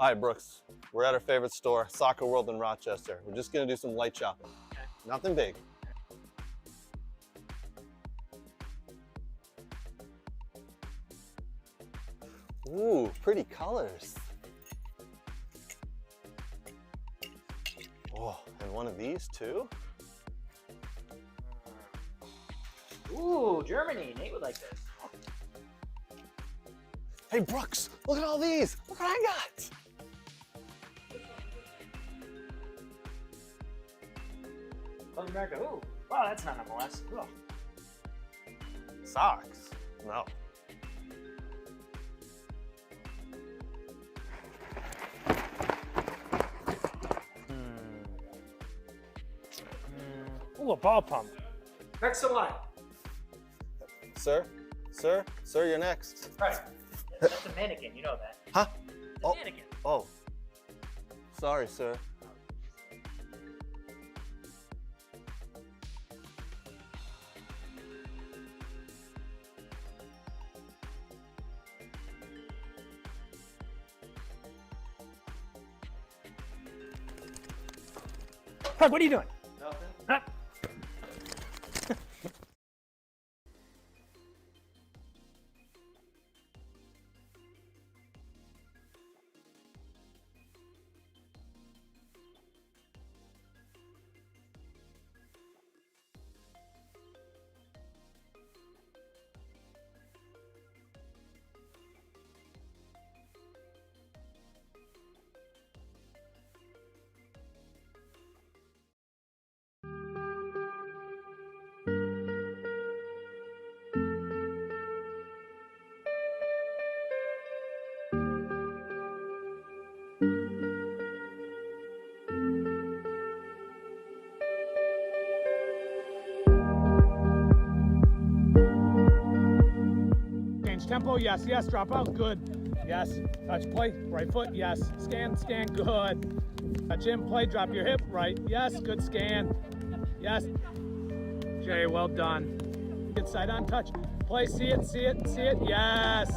Hi, Brooks. We're at our favorite store, Soccer World in Rochester. We're just gonna do some light shopping. Okay. Nothing big. Ooh, pretty colors. Oh, and one of these too? Ooh, Germany. Nate would like this. Hey, Brooks, look at all these. Look what I got. South America. Ooh. Wow, that's not MLS. Ugh. Socks? No. Ooh, a ball pump. Next in line. Sir, you're next. Right. That's a mannequin. You know that. Huh? It's a mannequin. Oh. Sorry, sir. Craig, what are you doing? Nothing. Huh? Change tempo, yes, yes, drop out, good, yes, touch play, right foot, yes, scan, good, touch in, play, drop your hip, right, yes, good scan, yes, Jay, well done, good side on touch, play, see it, yes.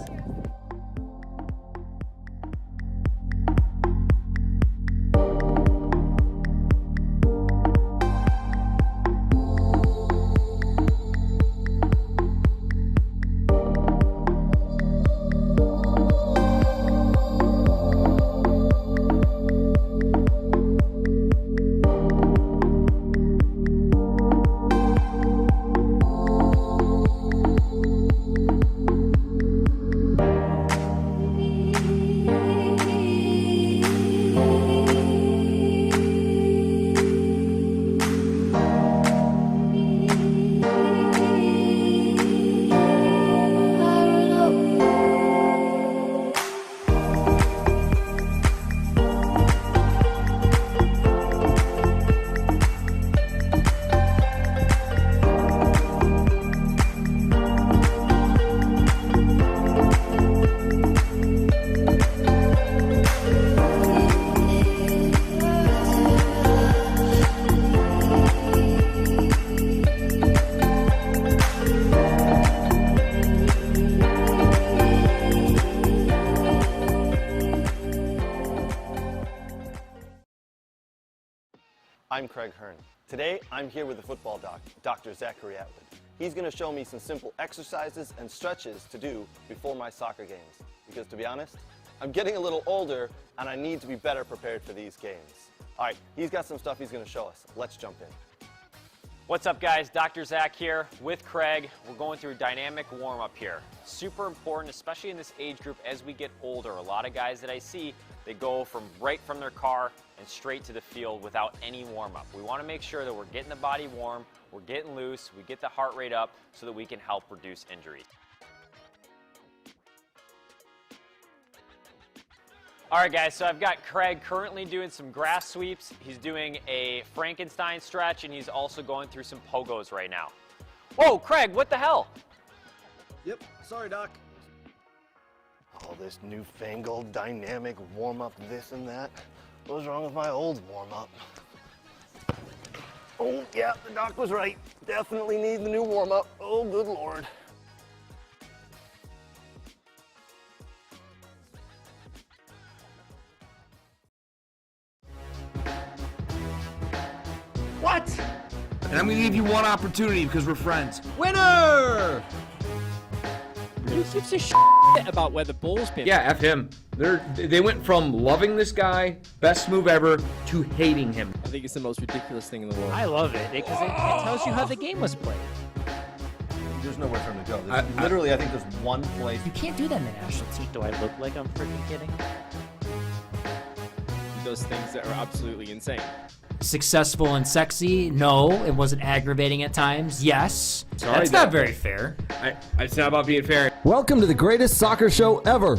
I'm Craig Hearn. Today, I'm here with the football doc, Dr. Zachary Atwood. He's going to show me some simple exercises and stretches to do before my soccer games. Because to be honest, I'm getting a little older and I need to be better prepared for these games. All right, he's got some stuff he's going to show us. Let's jump in. What's up, guys? Dr. Zach here with Craig. We're going through a dynamic warm-up here. Super important, especially in this age group as we get older. A lot of guys that I see, they go right from their car and straight to the field without any warm-up. We want to make sure that we're getting the body warm, we're getting loose, we get the heart rate up so that we can help reduce injuries. All right, guys, so I've got Craig currently doing some grass sweeps. He's doing a Frankenstein stretch, and he's also going through some pogos right now. Whoa, Craig, what the hell? Yep, sorry, Doc. All this newfangled dynamic warm-up, this and that. What was wrong with my old warm-up? Oh, yeah, the doc was right. Definitely need the new warm-up. Oh, good Lord. What? And I'm gonna give you one opportunity because we're friends. Winner! Who gives a shit about where the ball's been? Yeah, F him. They went from loving this guy, best move ever, to hating him. I think it's the most ridiculous thing in the world. I love it because it tells you how the game was played. There's nowhere for him to go. Literally, I think there's one place. You can't do that in the national team. Do I look like I'm freaking kidding? He does things that are absolutely insane. Successful and sexy? No. It wasn't aggravating at times? Yes. Sorry, That's not very fair. It's not about being fair. Welcome to the greatest soccer show ever.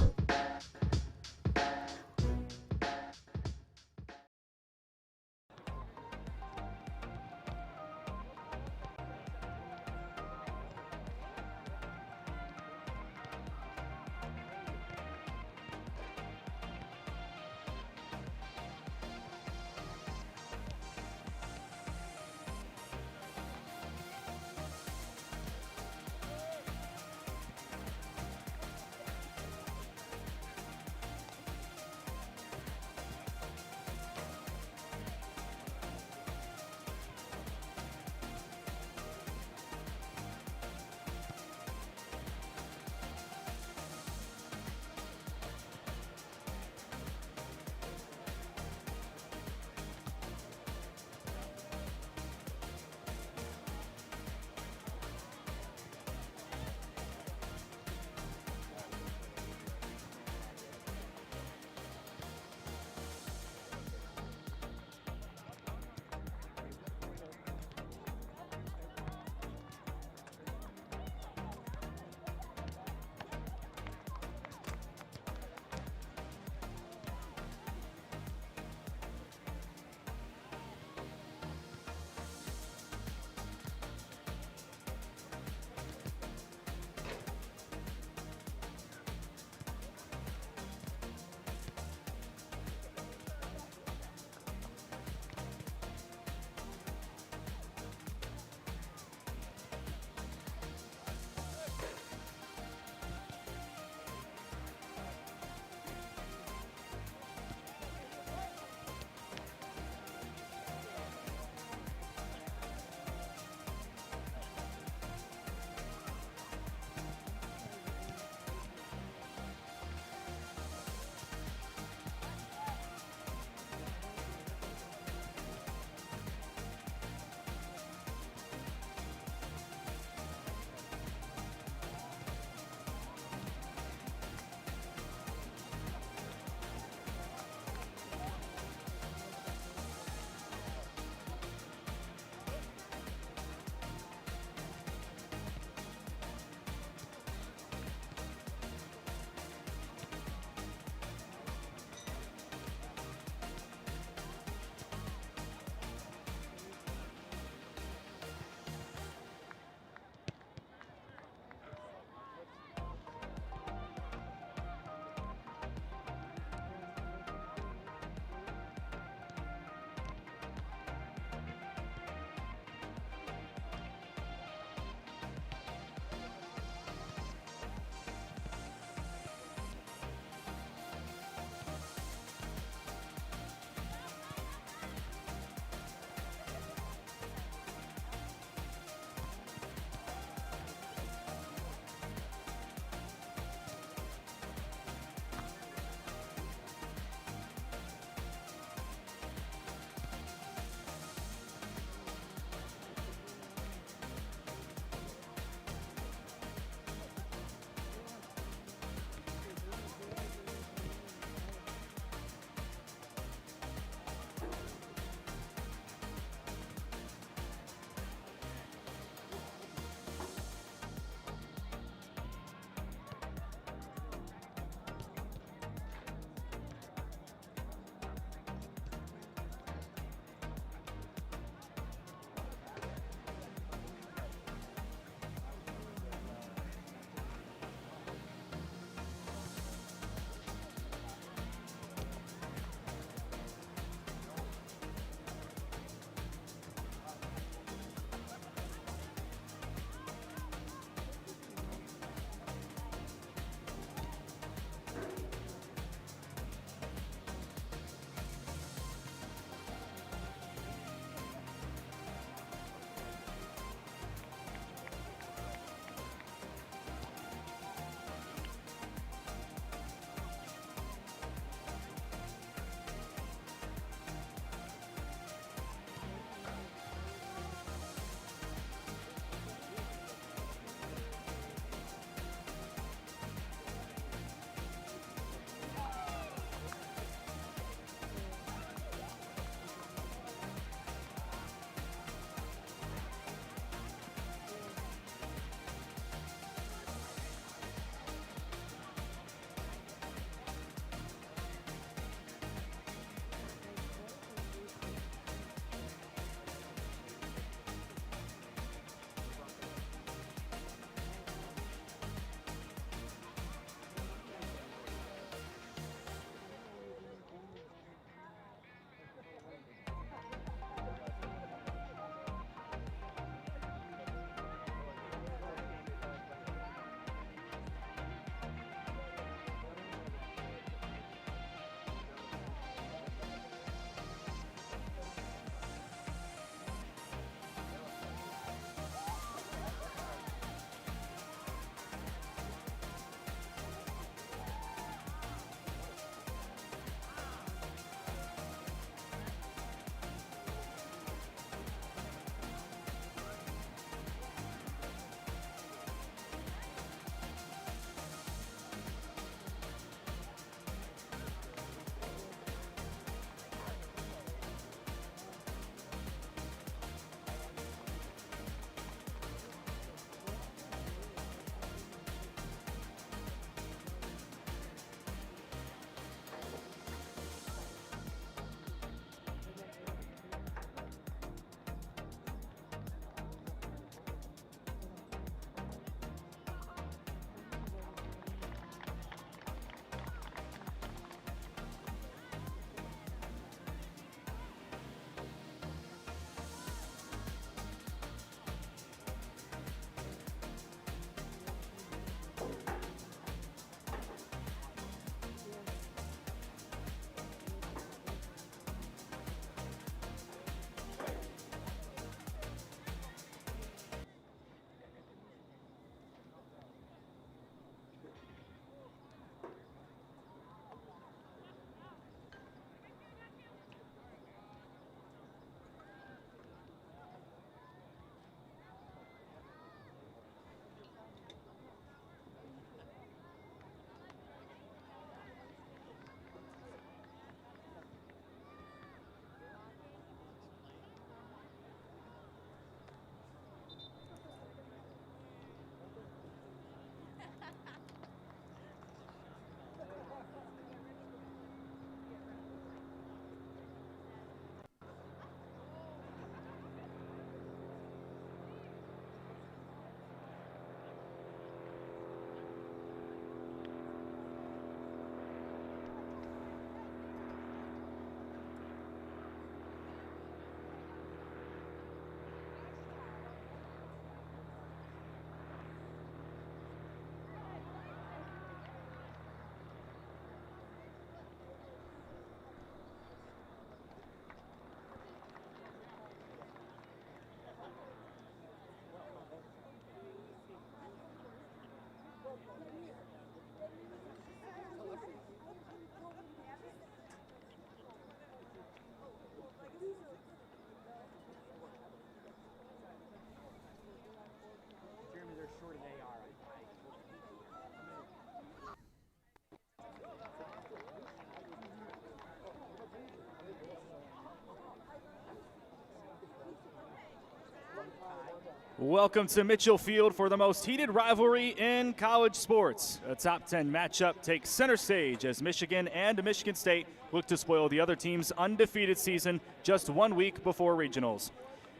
Welcome to Mitchell Field for the most heated rivalry in college sports. A top 10 matchup takes center stage as Michigan and Michigan State look to spoil the other team's undefeated season just 1 week before regionals.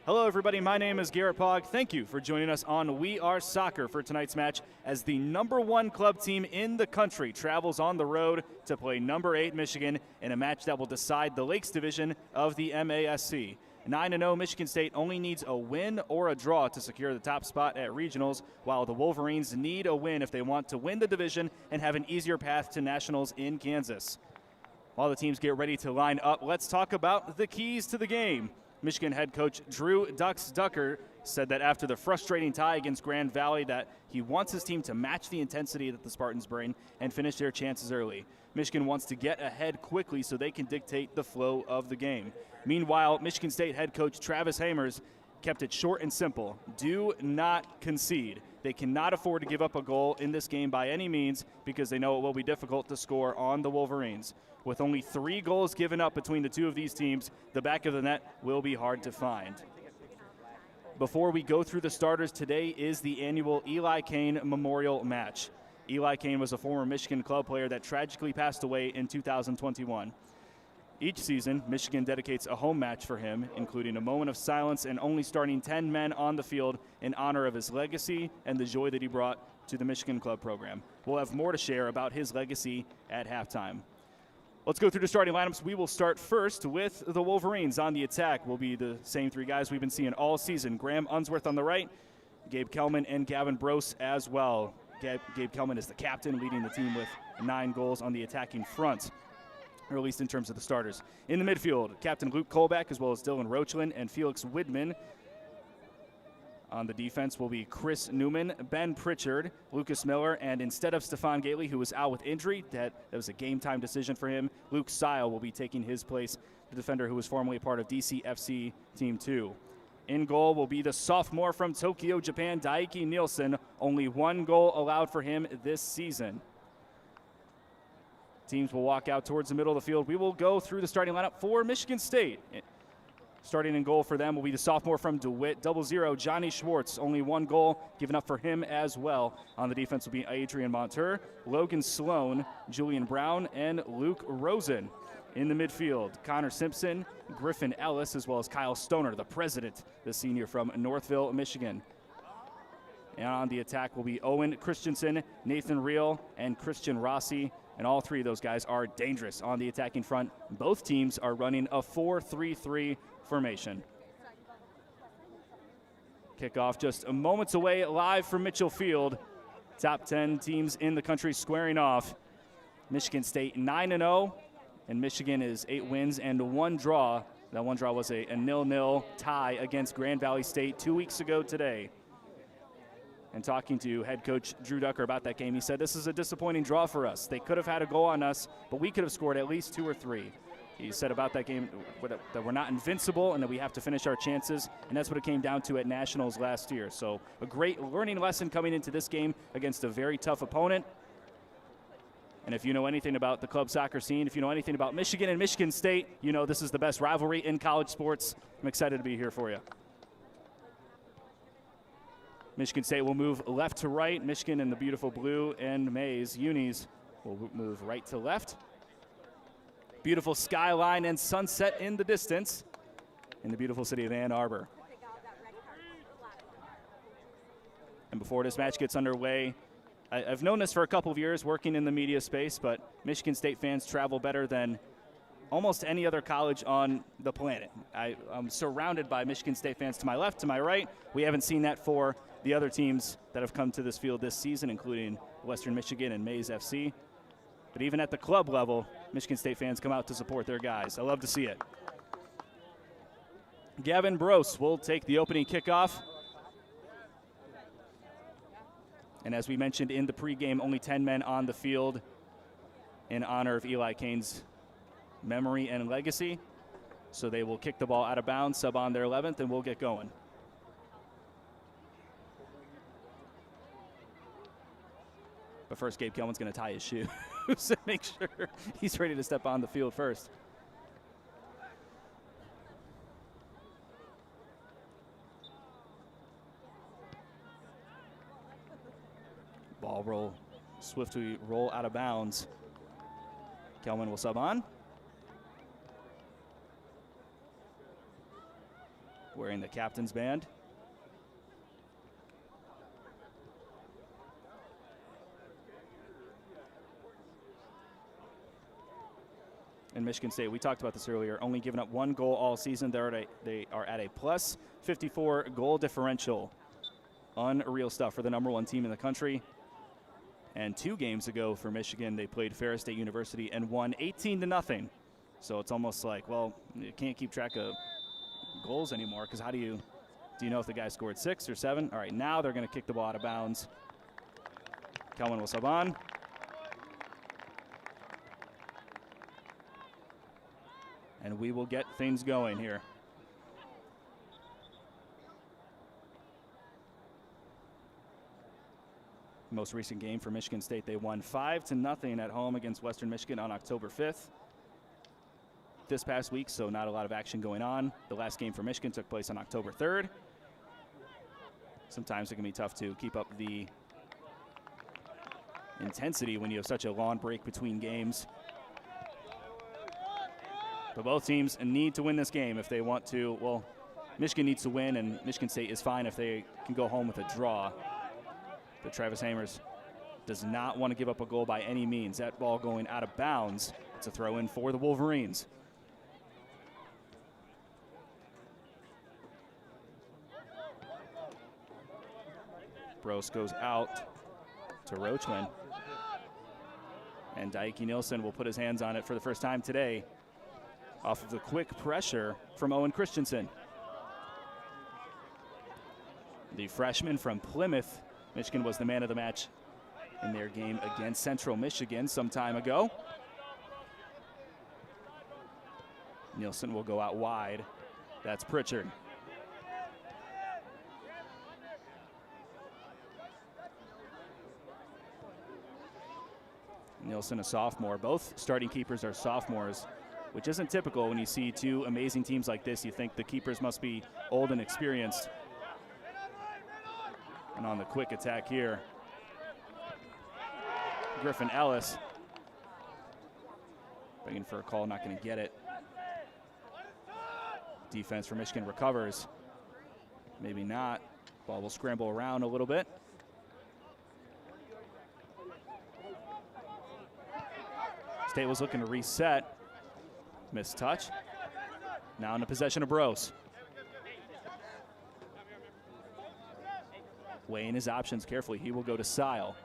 Hello everybody, my name is Garrett Pogg. Thank you for joining us on We Are Soccer for tonight's match as the #1 club team in the country travels on the road to play number 8 Michigan in a match that will decide the Lakes Division of the MASC. 9-0 Michigan State only needs a win or a draw to secure the top spot at regionals, while the Wolverines need a win if they want to win the division and have an easier path to nationals in Kansas. While the teams get ready to line up, let's talk about the keys to the game. Michigan head coach Drew "Ducks" Ducker said that after the frustrating tie against Grand Valley that he wants his team to match the intensity that the Spartans bring and finish their chances early. Michigan wants to get ahead quickly so they can dictate the flow of the game. Meanwhile, Michigan State head coach Travis Hamers kept it short and simple. Do not concede. They cannot afford to give up a goal in this game by any means because they know it will be difficult to score on the Wolverines. With only 3 goals given up between the two of these teams, the back of the net will be hard to find. Before we go through the starters, today is the annual Eli Kane Memorial Match. Eli Kane was a former Michigan club player that tragically passed away in 2021. Each season, Michigan dedicates a home match for him, including a moment of silence and only starting 10 men on the field in honor of his legacy and the joy that he brought to the Michigan club program. We'll have more to share about his legacy at halftime. Let's go through the starting lineups. We will start first with the Wolverines. On the attack will be the same 3 guys we've been seeing all season. Graham Unsworth on the right, Gabe Kelman and Gavin Brose as well. Gabe Kelman is the captain, leading the team with 9 goals on the attacking front, or at least in terms of the starters. In the midfield, Captain Luke Kolbeck, as well as Dylan Roachlin and Felix Widman. On the defense will be Chris Newman, Ben Pritchard, Lucas Miller, and instead of Stefan Gately, who was out with injury, that was a game-time decision for him, Luke Seil will be taking his place, the defender who was formerly a part of DCFC Team 2. In goal will be the sophomore from Tokyo, Japan, Daiki Nielsen. Only 1 goal allowed for him this season. Teams will walk out towards the middle of the field. We will go through the starting lineup for Michigan State. Starting in goal for them will be the sophomore from DeWitt, 00, Johnny Schwartz. Only 1 goal given up for him as well. On the defense will be Adrian Monteur, Logan Sloan, Julian Brown, and Luke Rosen. In the midfield, Connor Simpson, Griffin Ellis, as well as Kyle Stoner, the president, the senior from Northville, Michigan. And on the attack will be Owen Christensen, Nathan Reel, and Christian Rossi. And all 3 of those guys are dangerous on the attacking front. Both teams are running a 4-3-3 formation. Kickoff just moments away, live from Mitchell Field. Top 10 teams in the country squaring off. Michigan State 9-0, and Michigan is 8 wins and 1 draw. That 1 draw was a 0-0 tie against Grand Valley State 2 weeks ago today. And talking to head coach Drew Ducker about that game, he said, "This is a disappointing draw for us. They could have had a goal on us, but we could have scored at least 2 or 3. He said about that game that we're not invincible and that we have to finish our chances, and that's what it came down to at Nationals last year. So a great learning lesson coming into this game against a very tough opponent. And if you know anything about the club soccer scene, if you know anything about Michigan and Michigan State, you know this is the best rivalry in college sports. I'm excited to be here for you. Michigan State will move left to right. Michigan in the beautiful blue and maize unis will move right to left. Beautiful skyline and sunset in the distance in the beautiful city of Ann Arbor. And before this match gets underway, I've known this for a couple of years working in the media space, but Michigan State fans travel better than almost any other college on the planet. I'm surrounded by Michigan State fans to my left, to my right. We haven't seen that for the other teams that have come to this field this season, including Western Michigan and Maize FC. But even at the club level, Michigan State fans come out to support their guys. I love to see it. Gavin Brose will take the opening kickoff. And as we mentioned in the pregame, only 10 men on the field in honor of Eli Kane's memory and legacy. So they will kick the ball out of bounds, sub on their 11th, and we'll get going. But first, Gabe Kelman's going to tie his shoes and make sure he's ready to step on the field first. Ball will swiftly roll out of bounds. Kelman will sub on. Wearing the captain's band. And Michigan State, we talked about this earlier, only giving up 1 goal all season. They are at a plus 54 goal differential. Unreal stuff for the #1 team in the country. And 2 games ago for Michigan, they played Ferris State University and won 18-0. So it's almost like, well, you can't keep track of goals anymore, because how do you know if the guy scored 6 or 7? All right, now they're going to kick the ball out of bounds. Kelman will sub on. And we will get things going here. Most recent game for Michigan State, they won 5-0 at home against Western Michigan on October 5th. This past week, so not a lot of action going on. The last game for Michigan took place on October 3rd. Sometimes it can be tough to keep up the intensity when you have such a long break between games. But both teams need to win this game if they want to. Well, Michigan needs to win, and Michigan State is fine if they can go home with a draw. But Travis Hamers does not want to give up a goal by any means. That ball going out of bounds. It's a throw in for the Wolverines. Brose goes out to Roachman. And Daiki Nilsson will put his hands on it for the first time today off of the quick pressure from Owen Christensen. The freshman from Plymouth. Michigan was the man of the match in their game against Central Michigan some time ago. Nilsson will go out wide. That's Pritchard. Nilsson, a sophomore. Both starting keepers are sophomores, which isn't typical when you see 2 amazing teams like this. You think the keepers must be old and experienced. And on the quick attack here, Griffin Ellis begging for a call, not going to get it. Defense for Michigan recovers. Maybe not. Ball will scramble around a little bit. State was looking to reset. Missed touch. Now in the possession of Brose. Weighing his options carefully. He will go to Sile.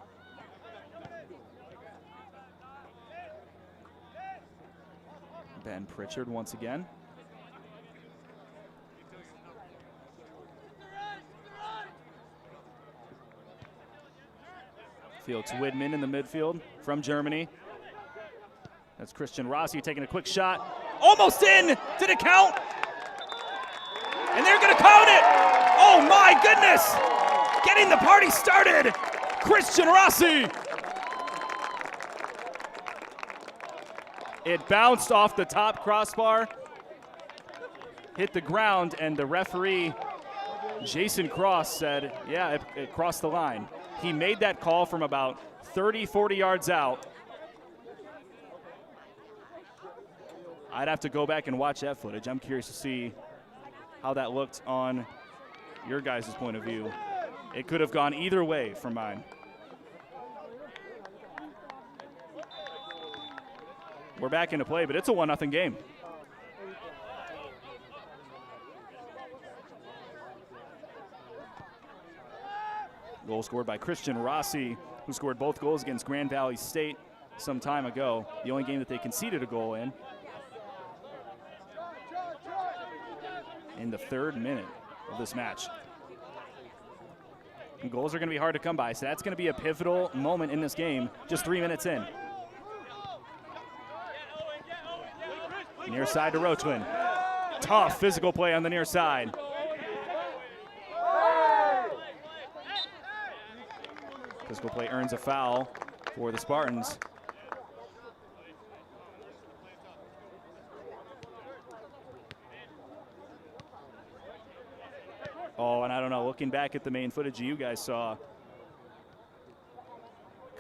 Ben Pritchard once again. Fields Widman in the midfield from Germany. That's Christian Rossi taking a quick shot. Almost in! Did it count? And they're going to count it! Oh my goodness! Getting the party started! Christian Rossi! It bounced off the top crossbar, hit the ground, and the referee, Jason Cross, said, yeah, it crossed the line. He made that call from about 30, 40 yards out. I'd have to go back and watch that footage. I'm curious to see how that looked on your guys' point of view. It could have gone either way from mine. We're back into play, but it's a 1-0 game. Goal scored by Christian Rossi, who scored both goals against Grand Valley State some time ago. The only game that they conceded a goal in the 3rd minute of this match. And goals are going to be hard to come by, so that's going to be a pivotal moment in this game, just 3 minutes in. Near side to Roachman. Tough physical play on the near side. Physical play earns a foul for the Spartans. Oh, and I don't know, looking back at the main footage you guys saw,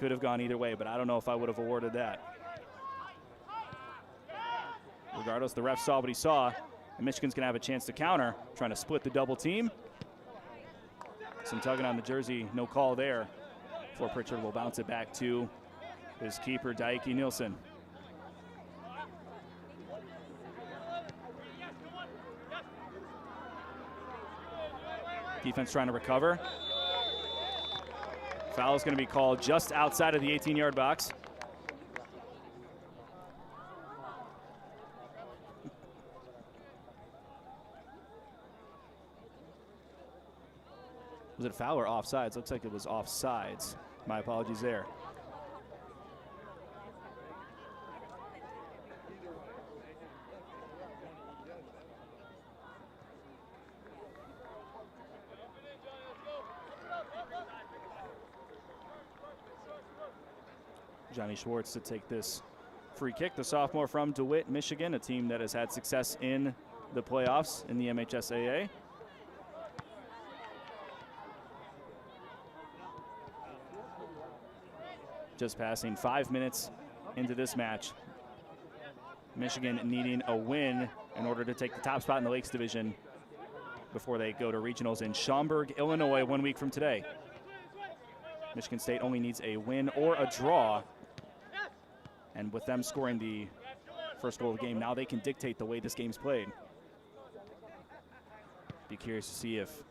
could have gone either way, but I don't know if I would have awarded that. Regardless, the ref saw what he saw, and Michigan's going to have a chance to counter, trying to split the double team. Some tugging on the jersey, no call there. Before Pritchard will bounce it back to his keeper, Daiki Nielsen. Defense trying to recover. Foul is going to be called just outside of the 18-yard box. Was it a foul or offsides? Looks like it was offsides. My apologies there. Johnny Schwartz to take this free kick, the sophomore from DeWitt, Michigan, a team that has had success in the playoffs in the MHSAA. Just passing 5 minutes into this match. Michigan needing a win in order to take the top spot in the Lakes Division before they go to regionals in Schaumburg, Illinois, 1 week from today. Michigan State only needs a win or a draw. And with them scoring the first goal of the game, now they can dictate the way this game's played. Be curious to see if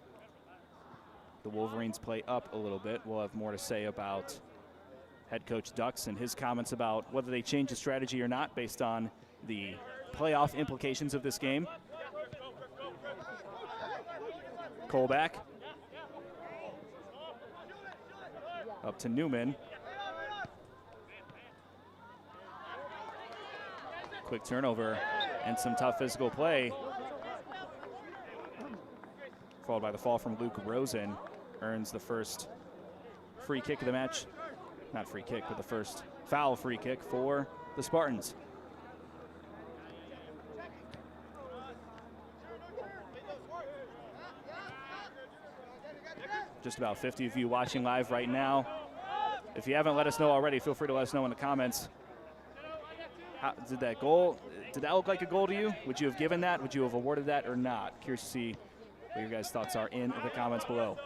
the Wolverines play up a little bit. We'll have more to say about head coach Ducks and his comments about whether they change the strategy or not based on the playoff implications of this game. Colback. Up to Newman. Quick turnover and some tough physical play. Followed by the fall from Luke Rosen. Earns the first free kick of the match. Not free kick, but the first foul free kick for the Spartans. Just about 50 of you watching live right now. If you haven't let us know already, feel free to let us know in the comments. Did that look like a goal to you? Would you have given that? Would you have awarded that or not? Curious to see what your guys' thoughts are in the comments below.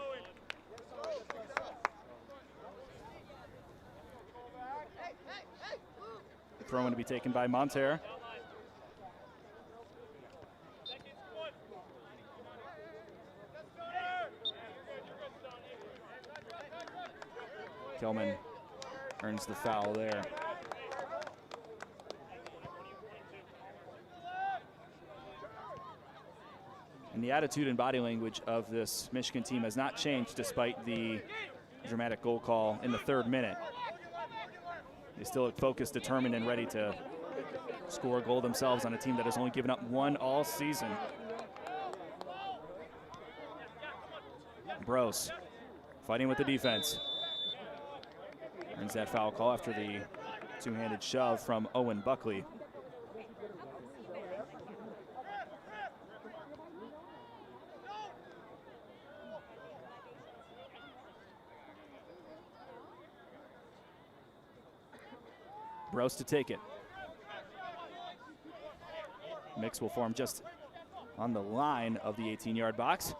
Throw-in to be taken by Monterre. Kelman earns the foul there. And the attitude and body language of this Michigan team has not changed despite the dramatic goal call in the 3rd minute. They still look focused, determined, and ready to score a goal themselves on a team that has only given up 1 all season. Bros fighting with the defense. Earns that foul call after the two-handed shove from Owen Buckley. Bros to take it. Mix will form just on the line of the 18-yard box.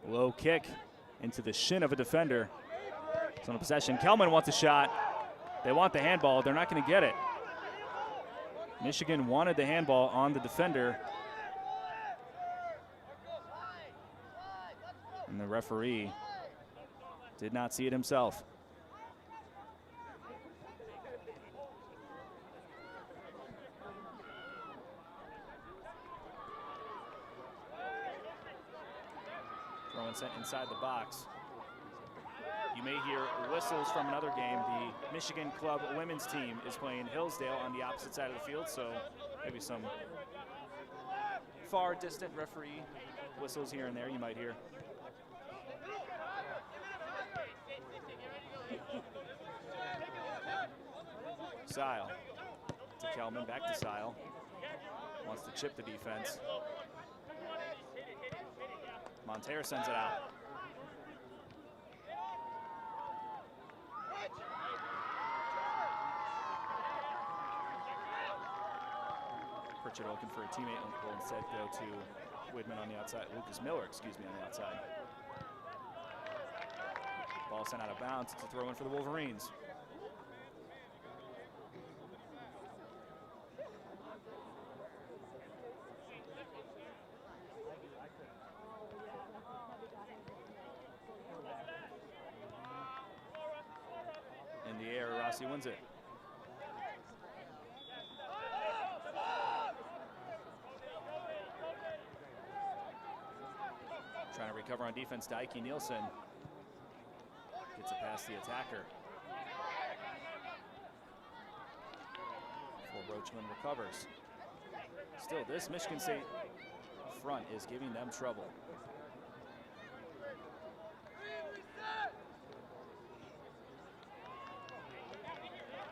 Low kick into the shin of a defender. It's on a possession. Kelman wants a shot. They want the handball. They're not going to get it. Michigan wanted the handball on the defender. And the referee did not see it himself. Throwing set inside the box. You may hear whistles from another game. The Michigan Club women's team is playing Hillsdale on the opposite side of the field, so maybe some far distant referee whistles here and there you might hear. Sile to Kelman back to Sile. Wants to chip the defense. Monteiro sends it out. Pritchard looking for a teammate, will instead go to Widman on the outside. Lucas Miller, excuse me, on the outside. Ball sent out of bounds. It's a throw in for the Wolverines. In the air, Rossi wins it. Trying to recover on defense, Daiki Nielsen gets it past the attacker. Before Roachman recovers. Still, this Michigan State front is giving them trouble.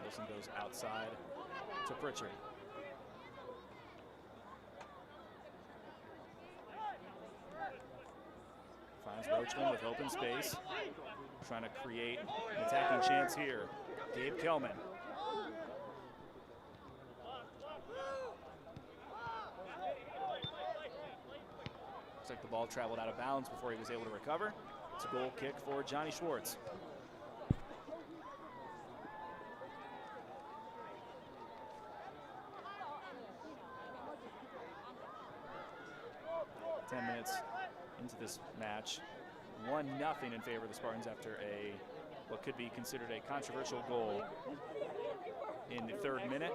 Wilson goes outside to Pritchard. Finds Roachman with open space. Trying to create an attacking chance here. Gabe Kelman. Looks like the ball traveled out of bounds before he was able to recover. It's a goal kick for Johnny Schwartz. Into this match, 1-0 in favor of the Spartans after what could be considered a controversial goal in the 3rd minute.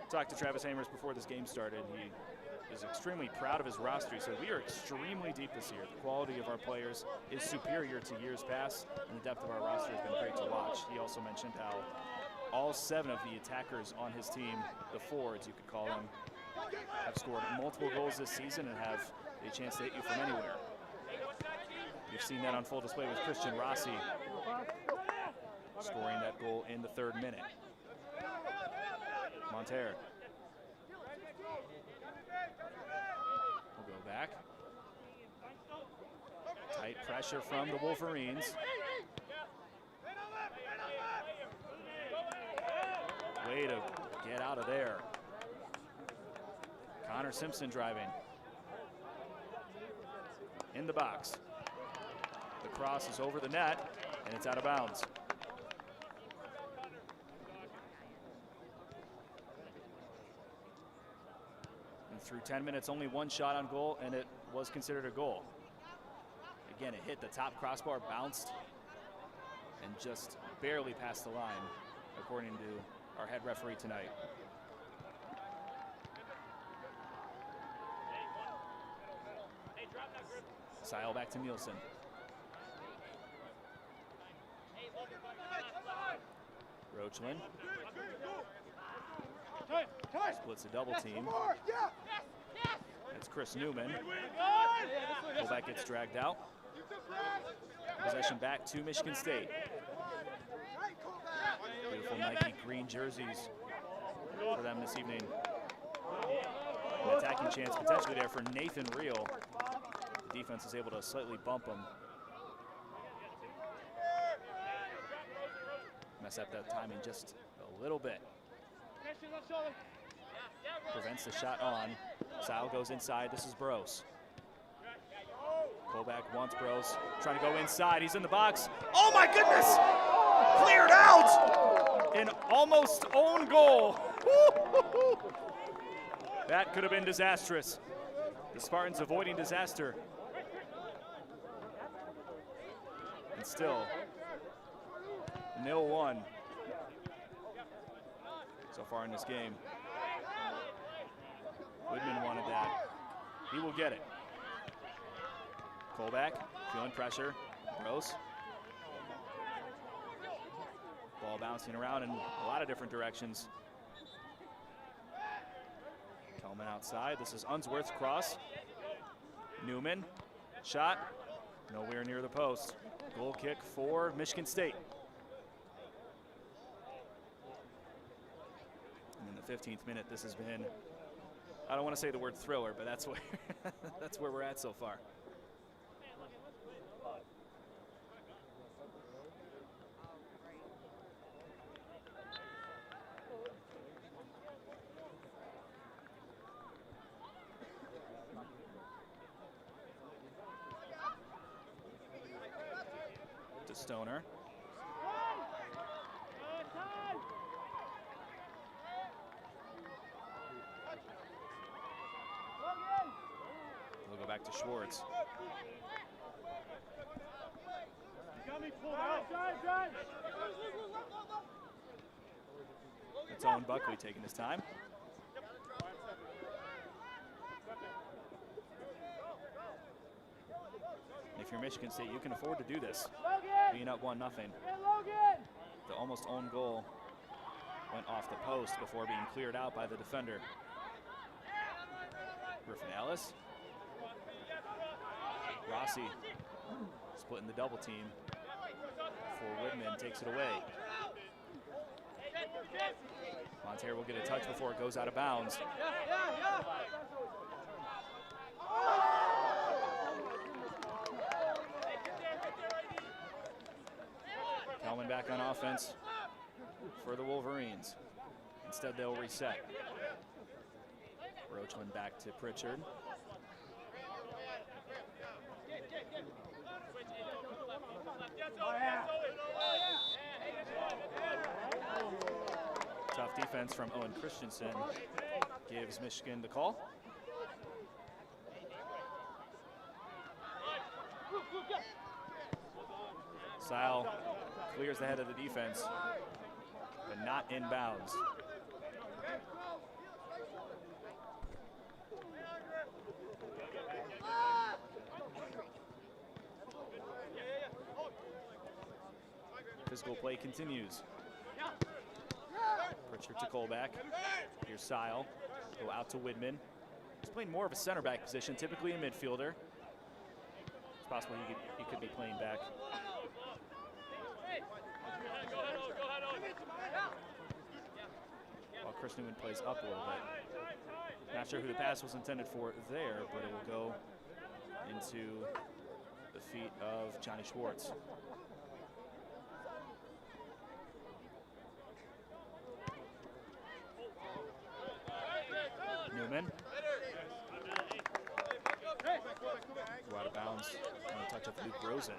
Talked to Travis Hamers before this game started. He is extremely proud of his roster. He said, we are extremely deep this year. The quality of our players is superior to years past, and the depth of our roster has been great to watch. He also mentioned how all 7 of the attackers on his team, the forwards you could call them, have scored multiple goals this season and have a chance to hit you from anywhere. We've seen that on full display with Christian Rossi scoring that goal in the 3rd minute. Monteiro will go back. Tight pressure from the Wolverines. Way to get out of there. Connor Simpson driving. In the box. The cross is over the net, and it's out of bounds. And through 10 minutes, only 1 shot on goal, and it was considered a goal. Again, it hit the top crossbar, bounced, and just barely passed the line, according to our head referee tonight. Sile back to Nielsen. Roachman splits a double team. It's Chris Newman. Fullback gets dragged out. Possession back to Michigan State. Beautiful Nike green jerseys for them this evening. An attacking chance potentially there for Nathan Reel. The defense is able to slightly bump him. Mess up that timing just a little bit. Prevents the shot on. Sile goes inside. This is Bros. Pullback wants Bros. Trying to go inside. He's in the box. Oh my goodness! Cleared out! An almost own goal. That could have been disastrous. The Spartans avoiding disaster. And still, 0-1 so far in this game. Widman wanted that. He will get it. Colback feeling pressure. Gross. Ball bouncing around in a lot of different directions. Kelman outside. This is Unsworth's cross. Newman. Shot. Nowhere near the post. Goal kick for Michigan State. And then the 15th minute. This has been, I don't want to say the word thriller, but that's where, that's where we're at so far. To Stoner. We'll go back to Schwartz. It's Owen Buckley taking his time. If you're Michigan State, you can afford to do this. Being up 1-0. The almost own goal went off the post before being cleared out by the defender. Griffin Ellis. Rossi splitting the double team for Whitman, takes it away. Monteiro will get a touch before it goes out of bounds. Kelman back on offense for the Wolverines. Instead, they'll reset. Roachland back to Pritchard. Tough defense from Owen Christensen gives Michigan the call. Sile clears the head of the defense, but not in bounds. Physical play continues. Pritchard to Colback. Here's Sile. Go out to Whitman. He's playing more of a center back position, typically a midfielder. It's possible he could be playing back. While Chris Newman plays up a little bit. Not sure who the pass was intended for there, but it will go into the feet of Johnny Schwartz. Newman. Go out of bounds on a touch of Luke Rosen.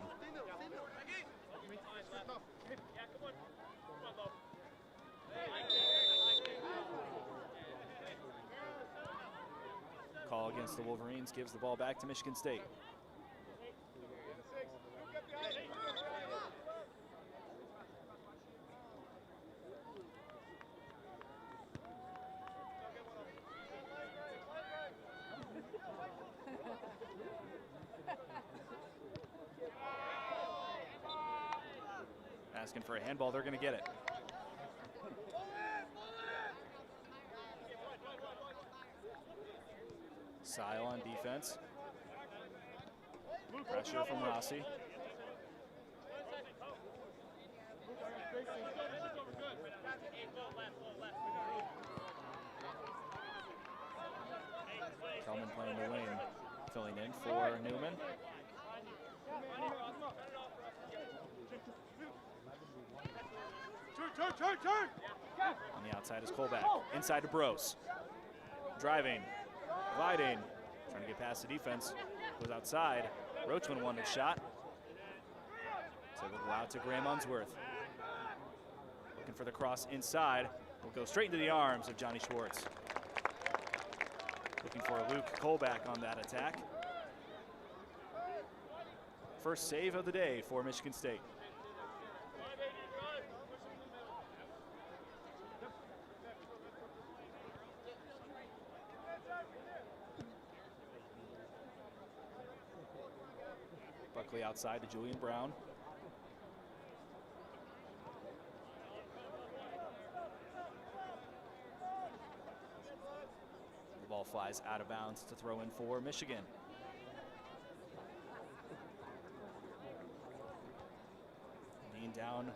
Call against the Wolverines gives the ball back to Michigan State. Asking for a handball, they're going to get it. Sile on defense. Pressure from Rossi. Kelman playing the wing, filling in for Newman. On the outside is Colback. Inside to Brose. Driving, gliding, trying to get past the defense. Goes outside. Roachman won the shot. So it'll go out to Graham Unsworth. Looking for the cross inside. Will go straight into the arms of Johnny Schwartz. Looking for Luke Colback on that attack. First save of the day for Michigan State. Buckley outside to Julian Brown. The ball flies out of bounds to throw in for Michigan. Being down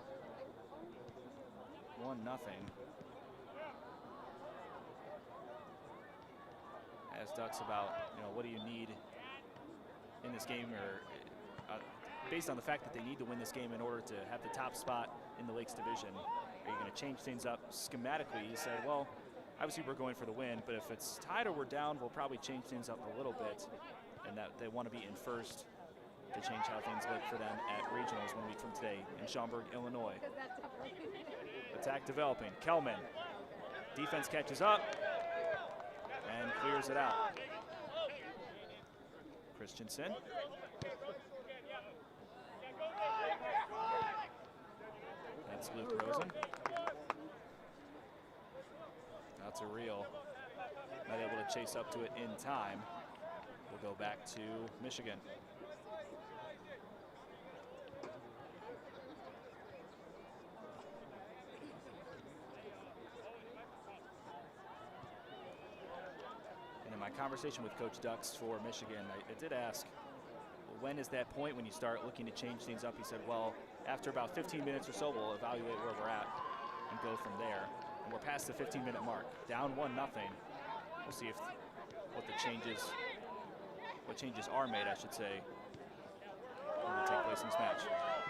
1-0. asked Ducks about, what do you need in this game, or based on the fact that they need to win this game in order to have the top spot in the Lakes Division, are you going to change things up schematically? He said, well, obviously we're going for the win, but if it's tied or we're down, we'll probably change things up a little bit, and that they want to be in first to change how things look for them at regionals 1 week from today in Schaumburg, Illinois. Attack developing. Kelman. Defense catches up and clears it out. Christensen. That's Luke Rosen. That's a reel. Not able to chase up to it in time. We'll go back to Michigan. And in my conversation with Coach Ducks for Michigan, I did ask, when is that point when you start looking to change things up? He said, well, after about 15 minutes or so, we'll evaluate where we're at and go from there. And we're past the 15-minute mark, down 1-0. We'll see if what changes are made, I should say, when they take place in this match.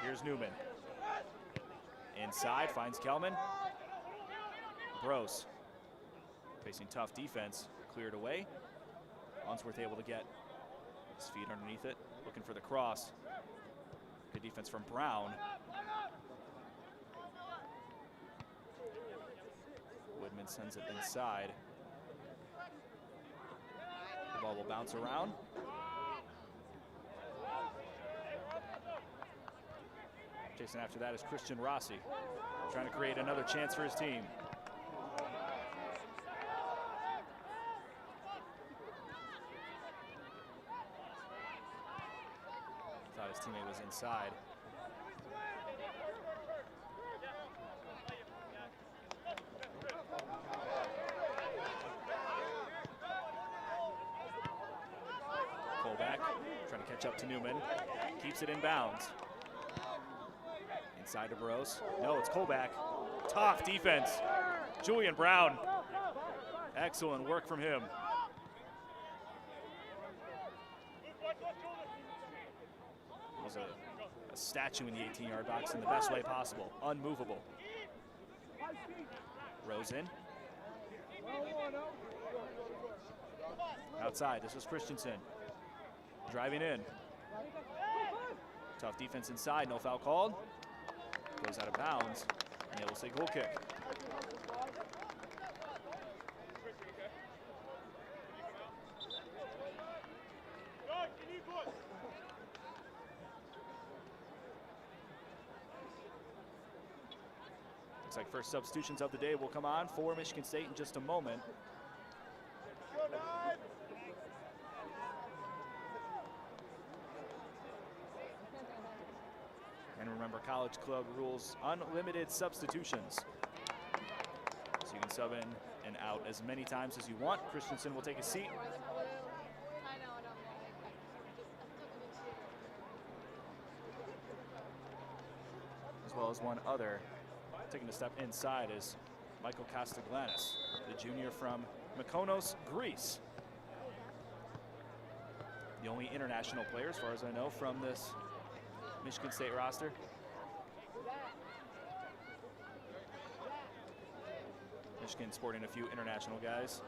Here's Newman. Inside, finds Kelman. Gross, facing tough defense, cleared away. Unsworth able to get his feet underneath it, looking for the cross. Good defense from Brown. Woodman sends it inside. The ball will bounce around. Chasing after that is Christian Rossi, trying to create another chance for his team. Thought his teammate was inside. Colback trying to catch up to Newman. Keeps it in bounds. Inside to Burroughs. No, it's Colback. Tough defense. Julian Brown. Excellent work from him. Was a statue in the 18-yard box in the best way possible. Unmovable. Rosen. Outside, this is Christensen. Driving in. Tough defense inside, no foul called. Goes out of bounds, and they will say goal kick. Looks like first substitutions of the day will come on for Michigan State in just a moment. And remember, College Club rules unlimited substitutions. So you can sub in and out as many times as you want. Christensen will take a seat. As well as one other. Taking a step inside is Michael Kostaglanis, the junior from Mykonos, Greece. The only international player, as far as I know, from this Michigan State roster. Michigan sporting a few international guys,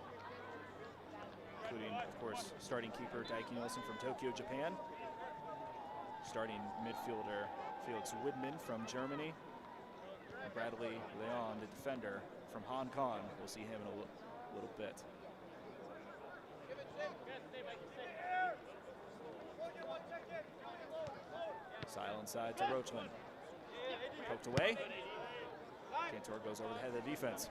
including, of course, starting keeper Daiki Nielsen from Tokyo, Japan. Starting midfielder Felix Widman from Germany. And Bradley Leon, the defender from Hong Kong. We'll see him in a little bit. Sile inside to Roachman. Poked away. Cantor goes over the head of the defense.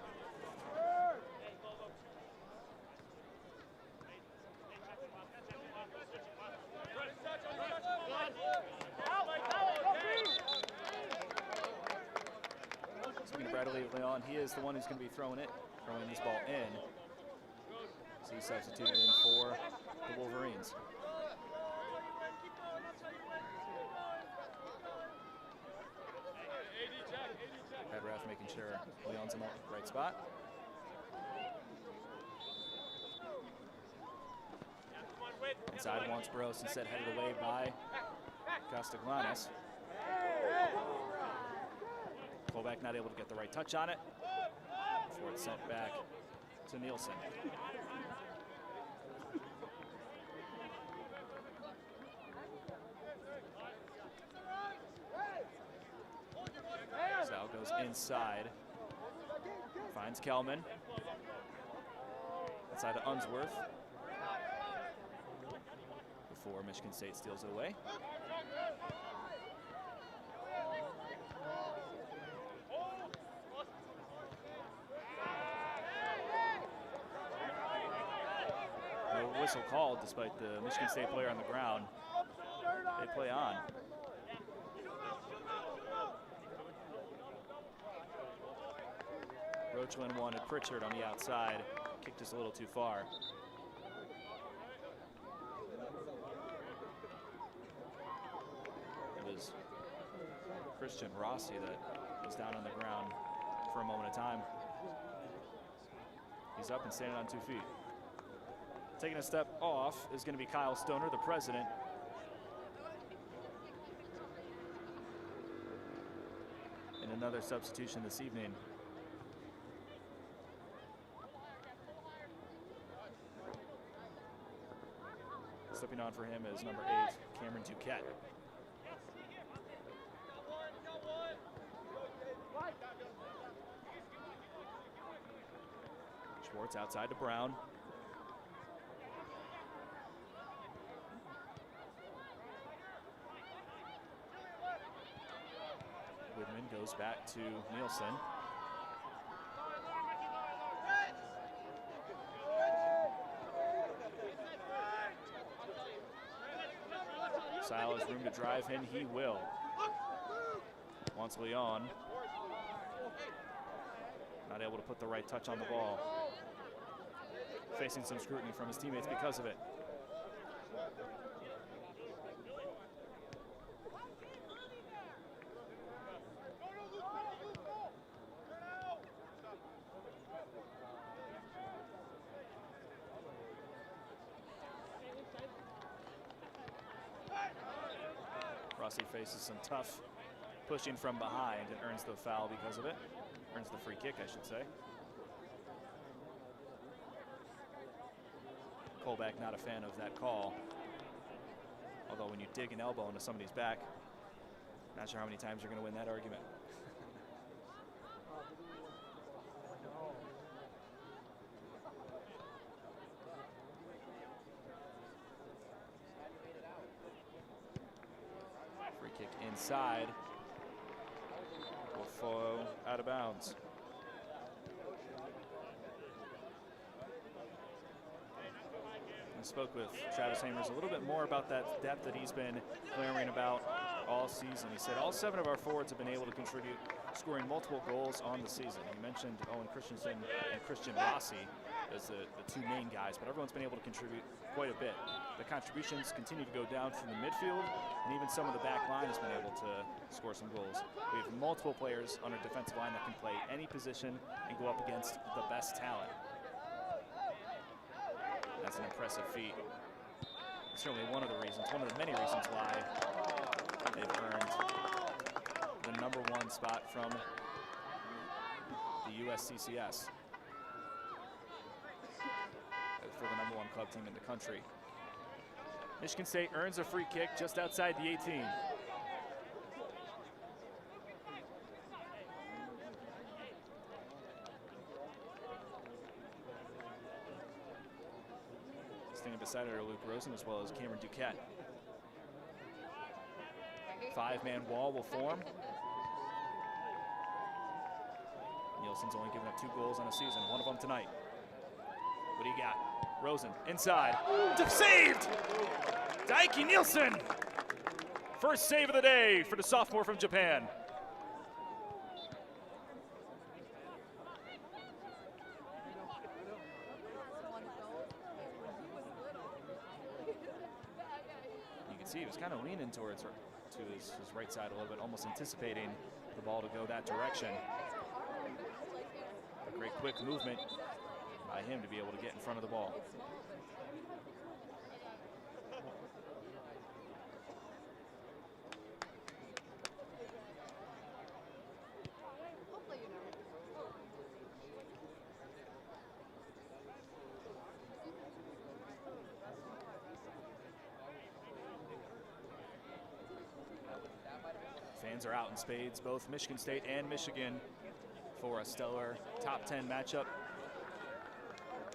Speaking of Bradley Leon, he is the one who's going to be throwing this ball in. So he's substituted in for the Wolverines. Head ref making sure Leon's in the right spot. Inside once Burroughs, instead headed away by Castaglanis. Fullback not able to get the right touch on it before it's sent back to Nielsen. Sal goes inside, finds Kelman. Inside to Unsworth before Michigan State steals it away. No whistle called despite the Michigan State player on the ground. They play on. Roachland wanted Pritchard on the outside. Kicked us a little too far. It was Christian Rossi that was down on the ground for a moment of time. He's up and standing on 2 feet. Taking a step off is going to be Kyle Stoner, the president. And another substitution this evening. Stepping on for him is number 8, Cameron Duquette. Schwartz outside to Brown. Woodman goes back to Nielsen. Sal has room to drive in, he will. Wants Leon. Not able to put the right touch on the ball. Facing some scrutiny from his teammates because of it. Rossi faces some tough pushing from behind and earns the foul because of it. Earns the free kick, I should say. Colback not a fan of that call. Although when you dig an elbow into somebody's back, not sure how many times you're going to win that argument. Free kick inside. Will out of bounds. I spoke with Travis Hamers a little bit more about that depth that he's been clamoring about all season. He said all 7 of our forwards have been able to contribute, scoring multiple goals on the season. He mentioned Owen Christensen and Christian Rossi as the 2 main guys, but everyone's been able to contribute quite a bit. The contributions continue to go down from the midfield, and even some of the back line has been able to score some goals. We have multiple players on our defensive line that can play any position and go up against the best talent. That's an impressive feat. Certainly one of the reasons, one of the many reasons why they've earned the #1 spot from the USCCS for the #1 club team in the country. Michigan State earns a free kick just outside the 18. Standing beside her, Luke Rosen, as well as Cameron Duquette. 5-man wall will form. Nielsen's only given up 2 goals on a season, one of them tonight. What do you got? Rosen inside. Saved! Daiki Nielsen! First save of the day for the sophomore from Japan. You can see he was kind of leaning towards to his right side a little bit, almost anticipating the ball to go that direction. A great quick movement by him to be able to get in front of the ball. Fans are out in spades, both Michigan State and Michigan, for a stellar top 10 matchup.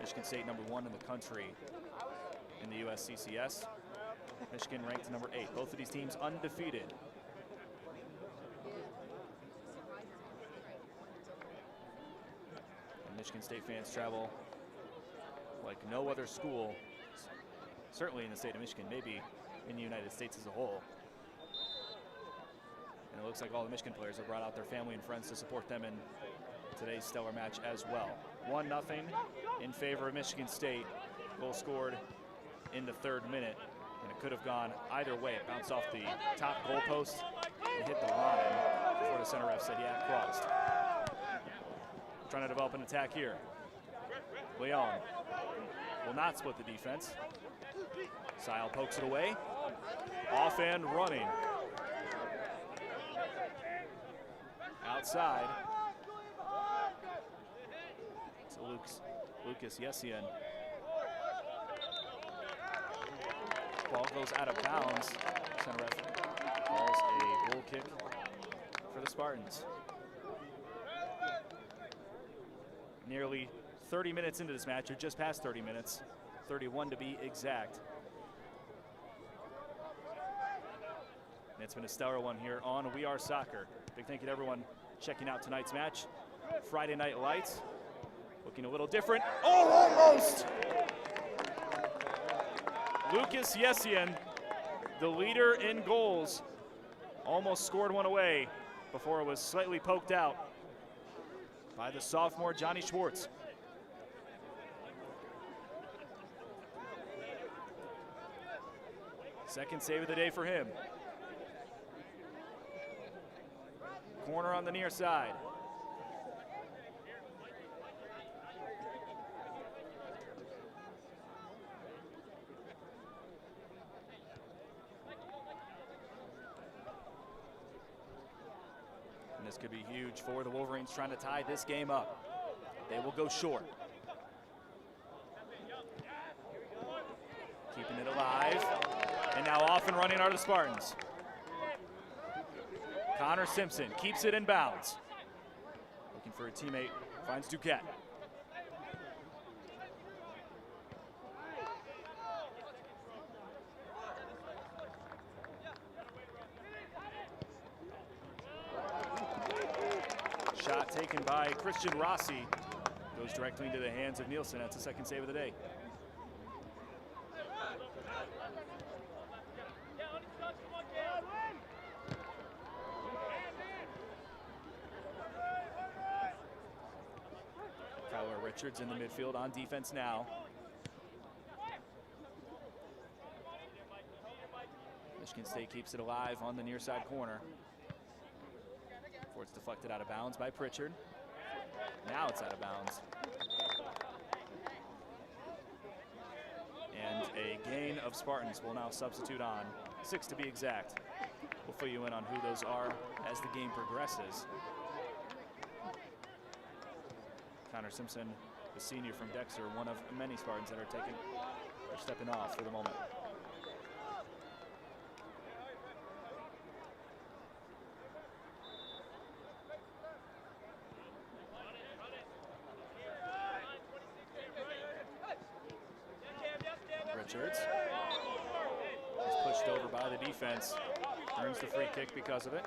Michigan State #1 in the country in the USCCS. Michigan ranked number 8. Both of these teams undefeated. And Michigan State fans travel like no other school, certainly in the state of Michigan, maybe in the United States as a whole. And it looks like all the Michigan players have brought out their family and friends to support them in today's stellar match as well. 1-0 in favor of Michigan State. Goal scored in the 3rd minute, and it could have gone either way. It bounced off the top goalpost and hit the line before the center ref said, yeah, it crossed. Trying to develop an attack here. Leon will not split the defense. Sile pokes it away. Off and running. Outside. So Lucas Yessian. Ball goes out of bounds. Center ref calls a goal kick for the Spartans. Nearly 30 minutes into this match, or just past 30 minutes, 31 to be exact. And it's been a stellar one here on We Are Soccer. Big thank you to everyone checking out tonight's match. Friday Night Lights, looking a little different. Oh, almost! Lucas Yessian, the leader in goals, almost scored one away before it was slightly poked out by the sophomore Johnny Schwartz. Second save of the day for him. Corner on the near side. And this could be huge for the Wolverines trying to tie this game up. They will go short. Keeping it alive. And now off and running are the Spartans. Connor Simpson keeps it in bounds. Looking for a teammate, finds Duquette. Shot taken by Christian Rossi. Goes directly into the hands of Nielsen. That's the second save of the day. Richards in the midfield on defense now. Michigan State keeps it alive on the near side corner. Before it's deflected out of bounds by Pritchard. Now it's out of bounds. And a gain of Spartans will now substitute on. 6 to be exact. We'll fill you in on who those are as the game progresses. Connor Simpson, the senior from Dexter, one of many Spartans that are stepping off for the moment. Richards is pushed over by the defense, earns the free kick because of it.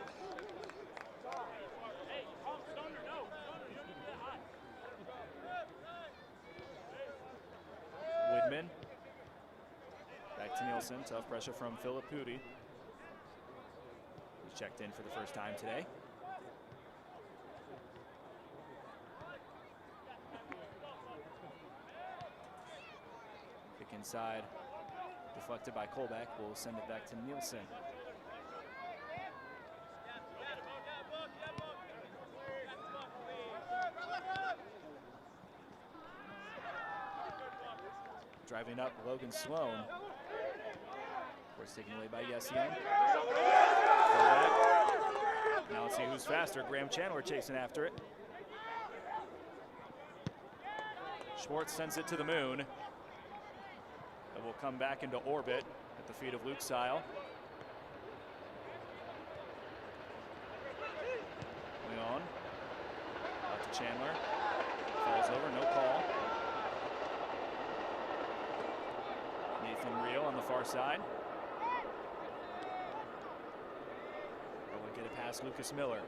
Widman. Back to Nielsen. Tough pressure from Philip Pudi. He's checked in for the first time today. Kick inside. Deflected by Kolbeck. We'll send it back to Nielsen. Driving up, Logan Sloan. Of course, taken away by Yessian. Now let's see who's faster. Graham Chandler chasing after it. Schwartz sends it to the moon. It will come back into orbit at the feet of Luke Sile. Leon. Out to Chandler. Falls over, no call. Nathan Reel on the far side. Will get it past Lucas Miller.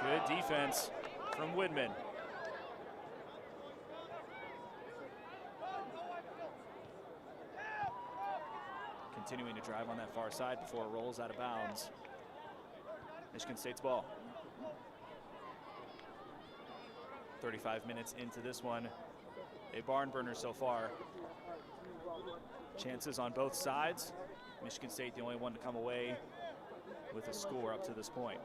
Good defense from Widman. Continuing to drive on that far side before it rolls out of bounds. Michigan State's ball. 35 minutes into this one. A barn burner so far. Chances on both sides. Michigan State the only one to come away with a score up to this point.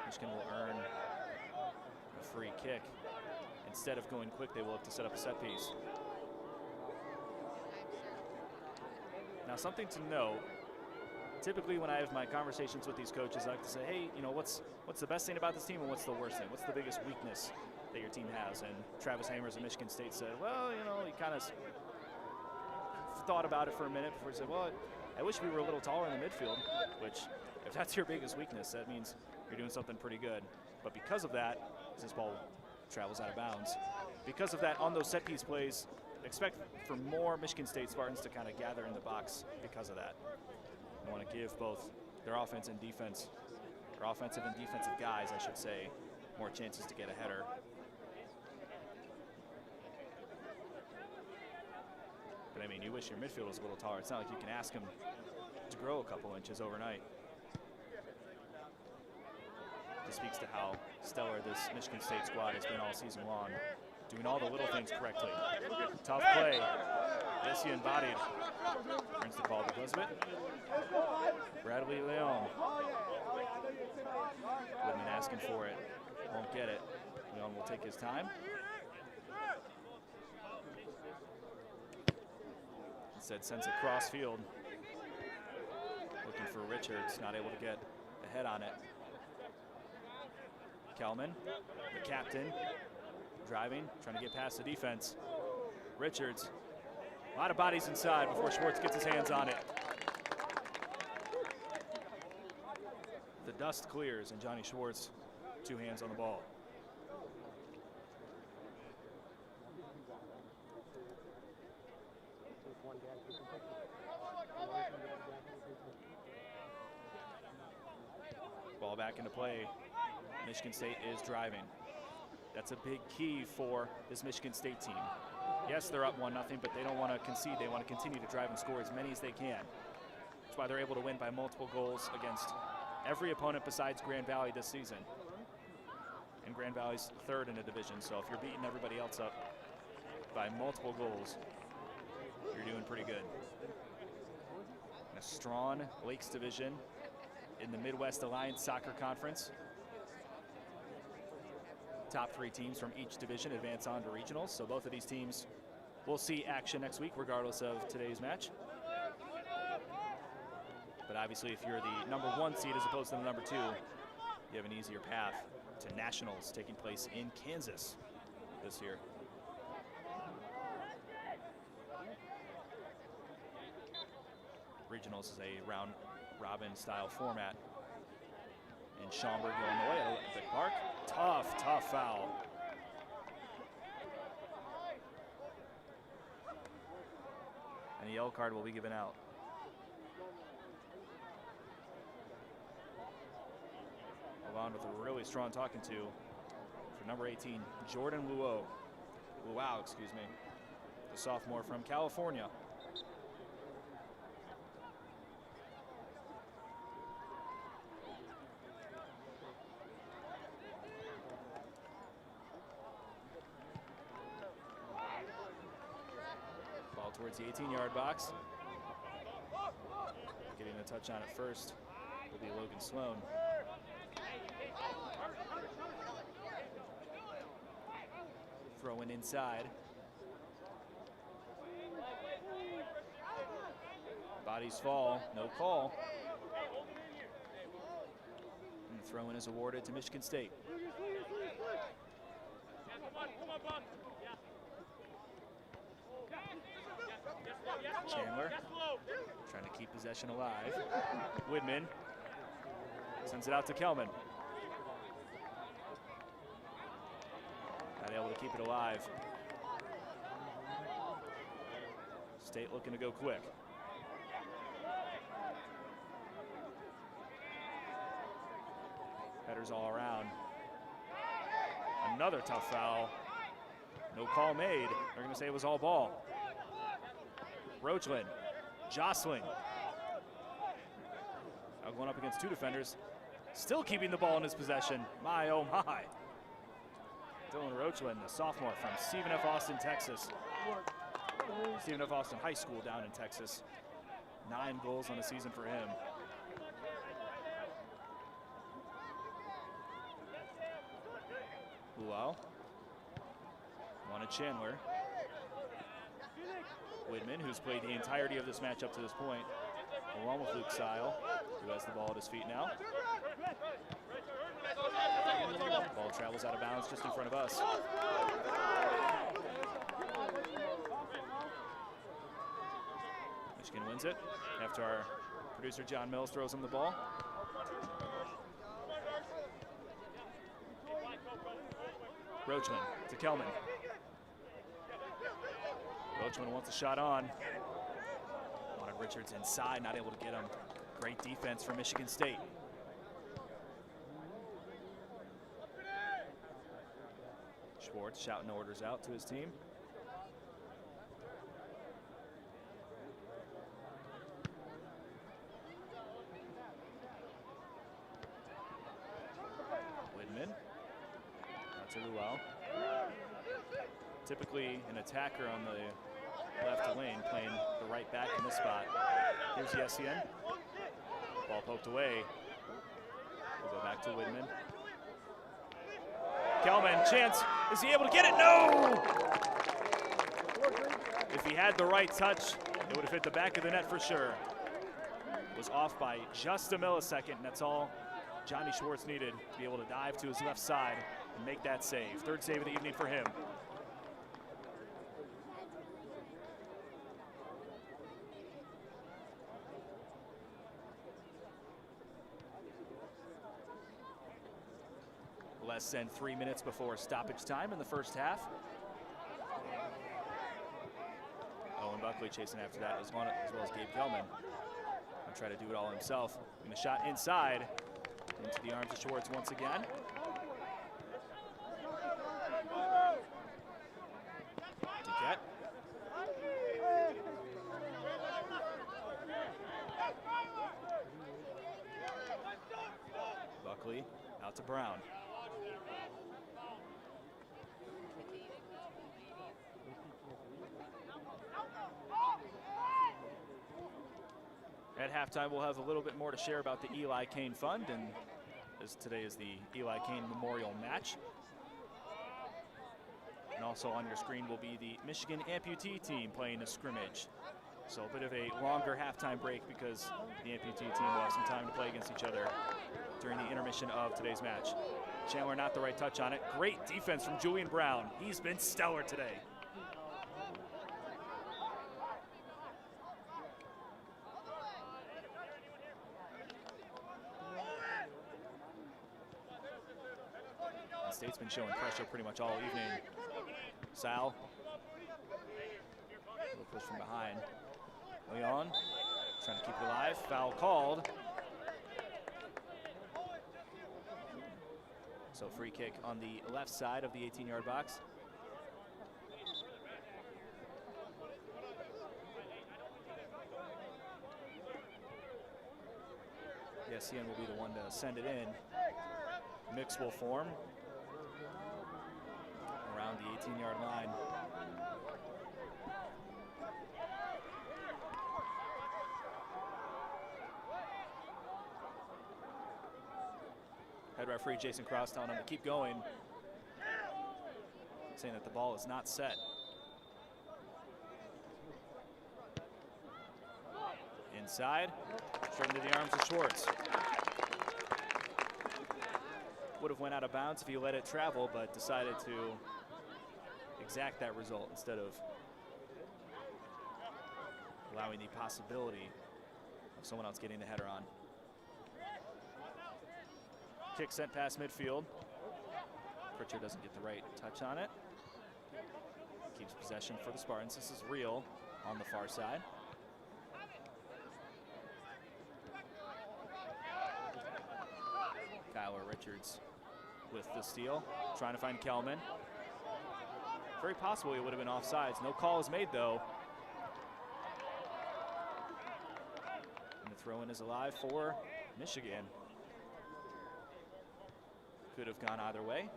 Michigan will earn a free kick. Instead of going quick, they will look to set up a set piece. Now, something to note, typically when I have my conversations with these coaches, I like to say, hey, you know, what's the best thing about this team and what's the worst thing? What's the biggest weakness that your team has? And Travis Hammers of Michigan State said, well, you know, he kind of thought about it for a minute before he said, well, I wish we were a little taller in the midfield, which if that's your biggest weakness, that means you're doing something pretty good. But because of that, as this ball travels out of bounds, because of that, on those set piece plays, expect for more Michigan State Spartans to kind of gather in the box because of that. I want to give both their offense and defense, or offensive and defensive guys, I should say, more chances to get a header. But I mean, you wish your midfield was a little taller. It's not like you can ask them to grow a couple inches overnight. This speaks to how stellar this Michigan State squad has been all season long, doing all the little things correctly. Tough play. Messi embodied. Earns the call because of it. Bradley Leon. Woodman asking for it. Won't get it. Leon will take his time. Instead sends it cross field. Looking for Richards. Not able to get a head on it. Kelman, the captain, driving, trying to get past the defense. Richards, a lot of bodies inside before Schwartz gets his hands on it. The dust clears and Johnny Schwartz, 2 hands on the ball. Ball back into play. Michigan State is driving. That's a big key for this Michigan State team. Yes, they're up 1-0, but they don't want to concede. They want to continue to drive and score as many as they can. That's why they're able to win by multiple goals against every opponent besides Grand Valley this season. And Grand Valley's 3rd in the division, so if you're beating everybody else up by multiple goals, you're doing pretty good. In a strong Lakes division in the Midwest Alliance Soccer Conference. Top 3 teams from each division advance on to regionals, so both of these teams will see action next week regardless of today's match. But obviously if you're the number 1 seed as opposed to the number 2, you have an easier path to nationals taking place in Kansas this year. Regionals is a round robin style format. And Schaumburg going away at Olympic Park. Tough foul. And a yellow card will be given out. Along with a really strong talking to for number 18, Jordan Luau, excuse me, the sophomore from California. Towards the 18-yard box. Getting a touch on it first will be Logan Sloan. Throw in inside. Bodies fall, no call. And the throw in is awarded to Michigan State. Chandler trying to keep possession alive. Widman sends it out to Kelman. Not able to keep it alive. State looking to go quick. Headers all around. Another tough foul. No call made. They're going to say it was all ball. Roachland jostling. Now going up against two defenders. Still keeping the ball in his possession. My, oh my. Dylan Roachland, the sophomore from Stephen F. Austin, Texas. Stephen F. Austin High School down in Texas. 9 goals on the season for him. Luau. Wanted Chandler. Widman, who's played the entirety of this match up to this point, along with Luke Sile, who has the ball at his feet now. Ball travels out of bounds just in front of us. Michigan wins it after our producer John Mills throws him the ball. Roachman to Kelman. Roachman wants a shot on. Wanted Richards inside, not able to get him. Great defense for Michigan State. Schwartz shouting orders out to his team. Widman. Out to Luau. Typically an attacker on the left lane, playing the right back in this spot. Here's the SCN. Ball poked away. We'll go back to Widman. Kelman, chance. Is he able to get it? No! If he had the right touch, it would have hit the back of the net for sure. It was off by just a millisecond, and that's all Johnny Schwartz needed to be able to dive to his left side and make that save. Third save of the evening for him. Less than 3 minutes before stoppage time in the first half. Owen Buckley chasing after that as well as Gabe Kelman. Gonna try to do it all himself. And the shot inside into the arms of Schwartz once again. Duquette. Buckley out to Brown. At halftime, we'll have a little bit more to share about the Eli Kane Fund, and as today is the Eli Kane Memorial Match. And also on your screen will be the Michigan amputee team playing a scrimmage. So a bit of a longer halftime break because the amputee team will have some time to play against each other during the intermission of today's match. Chandler not the right touch on it. Great defense from Julian Brown. He's been stellar today. State's been showing pressure pretty much all evening. Sal. A little push from behind. Leon trying to keep it alive. Foul called. So free kick on the left side of the 18-yard box. The SCN will be the one to send it in. Mix will form around the 18-yard line. Head referee Jason Cross telling him to keep going, saying that the ball is not set. Inside, straight into the arms of Schwartz. Would have went out of bounds if he let it travel, but decided to exact that result instead of allowing the possibility of someone else getting the header on. Kick sent past midfield. Pritchard doesn't get the right touch on it. Keeps possession for the Spartans. This is Real on the far side. Kyler Richards with the steal, trying to find Kelman. Very possible it would have been offsides. No call is made though. And the throw-in is alive for Michigan. Could have gone either way.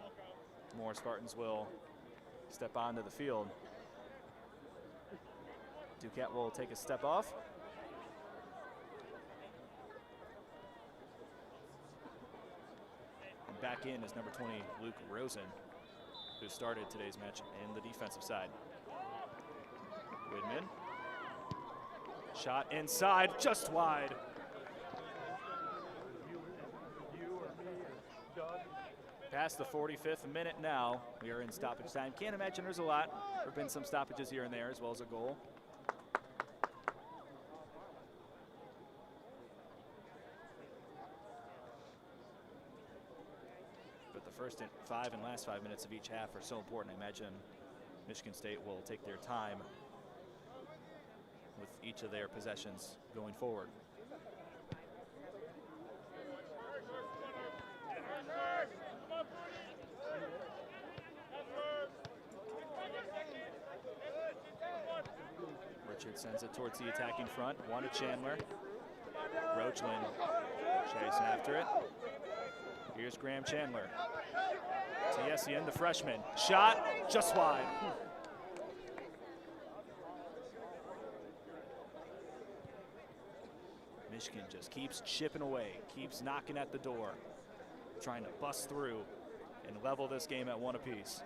More Spartans will step onto the field. Duquette will take a step off. And back in is number 20, Luke Rosen, who started today's match in the defensive side. Widman. Shot inside, just wide. Past the 45th minute now. We are in stoppage time. Can't imagine there's a lot. There have been some stoppages here and there as well as a goal. But the first 5 and last 5 minutes of each half are so important. I imagine Michigan State will take their time with each of their possessions going forward. Richard sends it towards the attacking front. One to Chandler. Roachland chasing after it. Here's Graham Chandler. Tiessian, the freshman. Shot just wide. Michigan just keeps chipping away, keeps knocking at the door, trying to bust through and level this game at 1 apiece.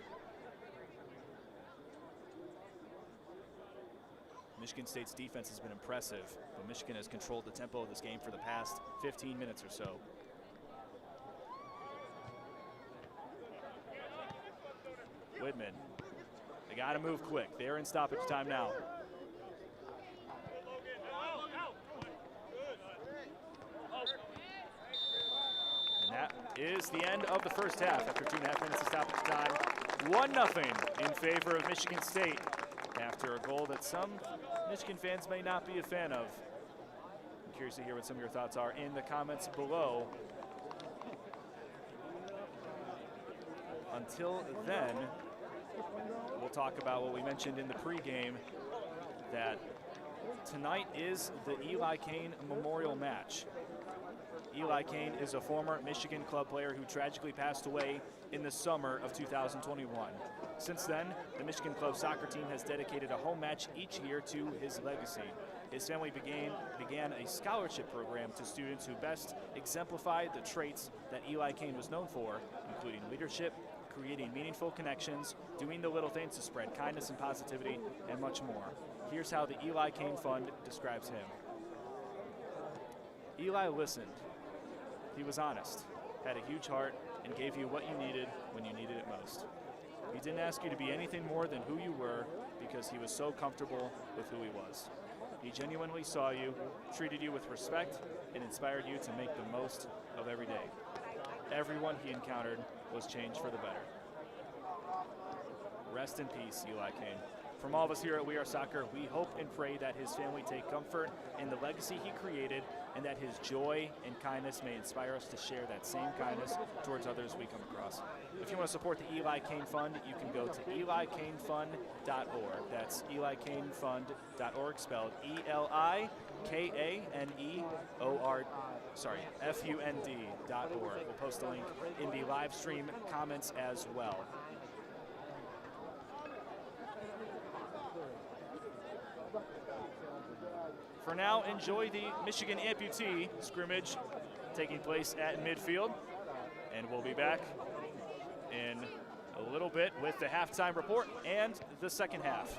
Michigan State's defense has been impressive, but Michigan has controlled the tempo of this game for the past 15 minutes or so. Widman, they got to move quick. They're in stoppage time now. And that is the end of the first half after 2.5 minutes of stoppage time. 1-0 in favor of Michigan State after a goal that some Michigan fans may not be a fan of. I'm curious to hear what some of your thoughts are in the comments below. Until then, we'll talk about what we mentioned in the pregame, that tonight is the Eli Kane Memorial Match. Eli Kane is a former Michigan club player who tragically passed away in the summer of 2021. Since then, the Michigan club soccer team has dedicated a home match each year to his legacy. His family began a scholarship program to students who best exemplified the traits that Eli Kane was known for, including leadership, creating meaningful connections, doing the little things to spread kindness and positivity, and much more. Here's how the Eli Kane Fund describes him. Eli listened. He was honest, had a huge heart, and gave you what you needed when you needed it most. He didn't ask you to be anything more than who you were because he was so comfortable with who he was. He genuinely saw you, treated you with respect, and inspired you to make the most of every day. Everyone he encountered was changed for the better. Rest in peace, Eli Kane. From all of us here at We Are Soccer, we hope and pray that his family take comfort in the legacy he created and that his joy and kindness may inspire us to share that same kindness towards others we come across. If you want to support the Eli Kane Fund, you can go to elikanefund.org. That's elikanefund.org, spelled Fund.org. We'll post a link in the live stream comments as well. For now, enjoy the Michigan amputee scrimmage taking place at midfield. And we'll be back in a little bit with the halftime report and the second half.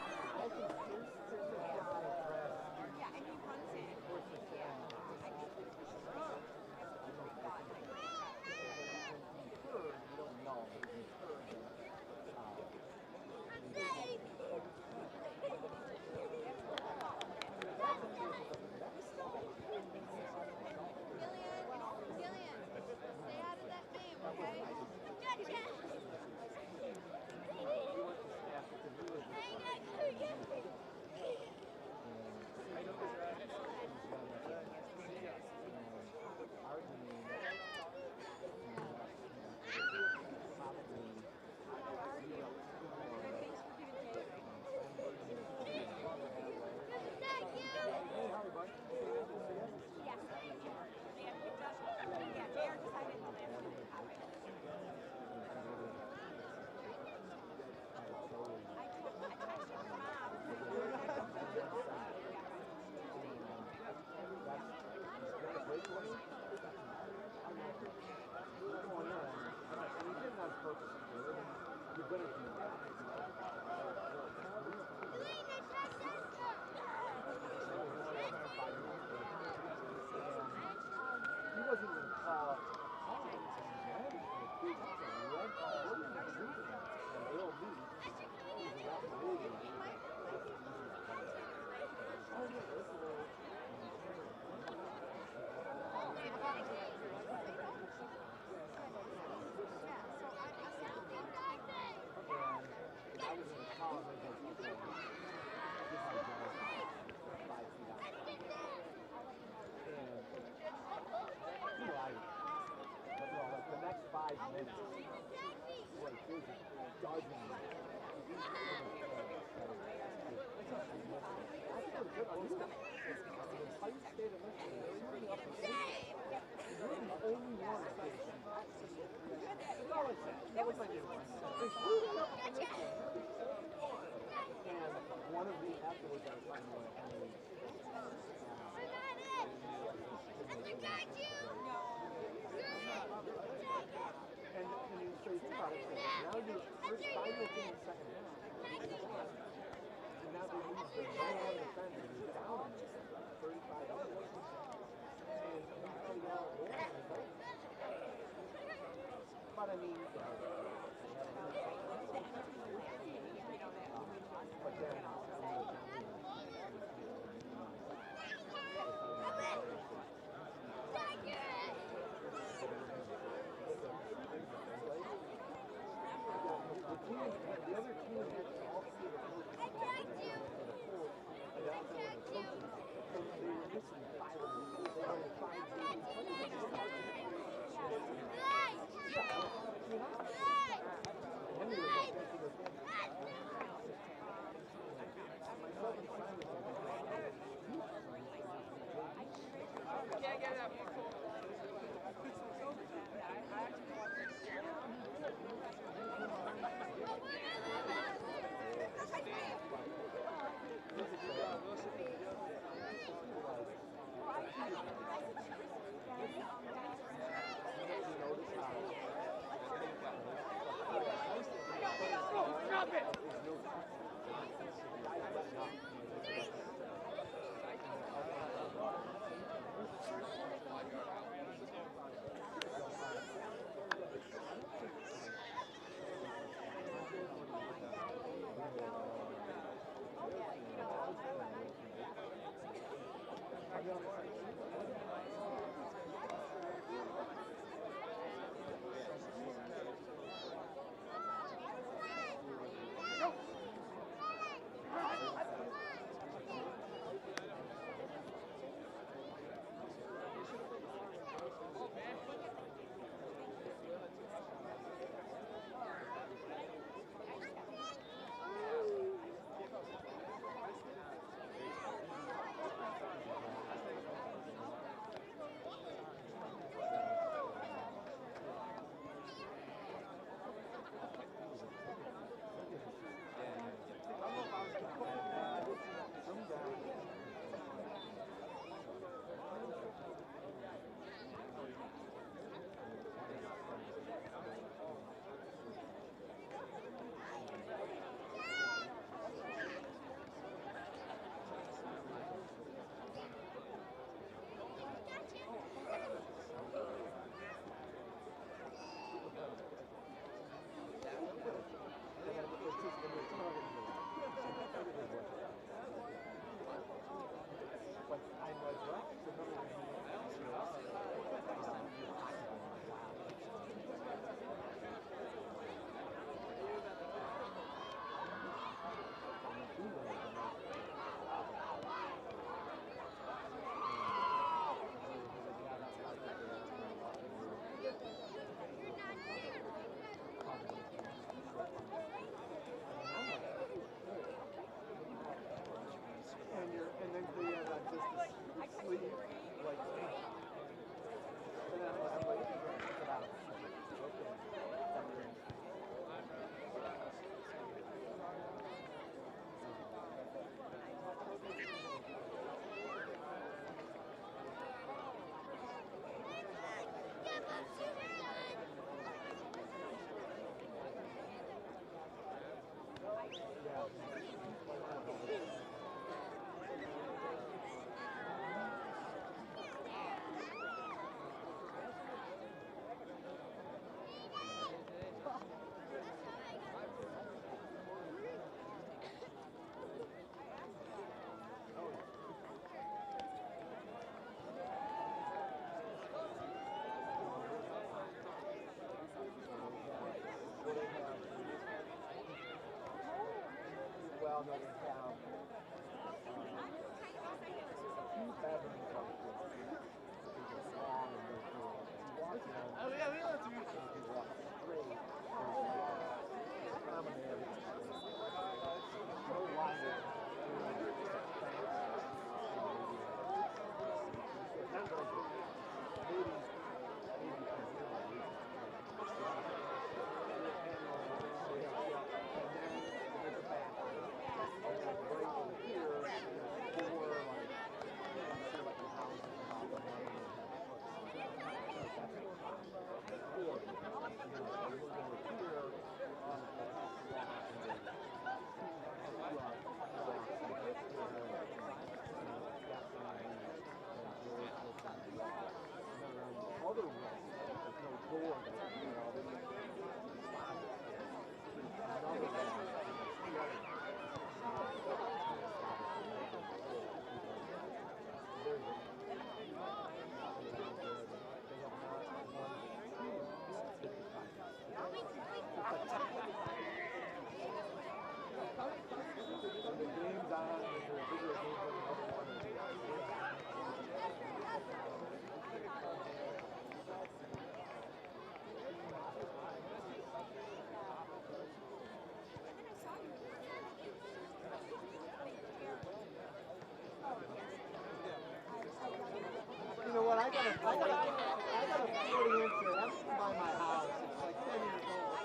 You know what? I got a 40-inch that's by my house. It's like 10 years old.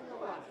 Come on.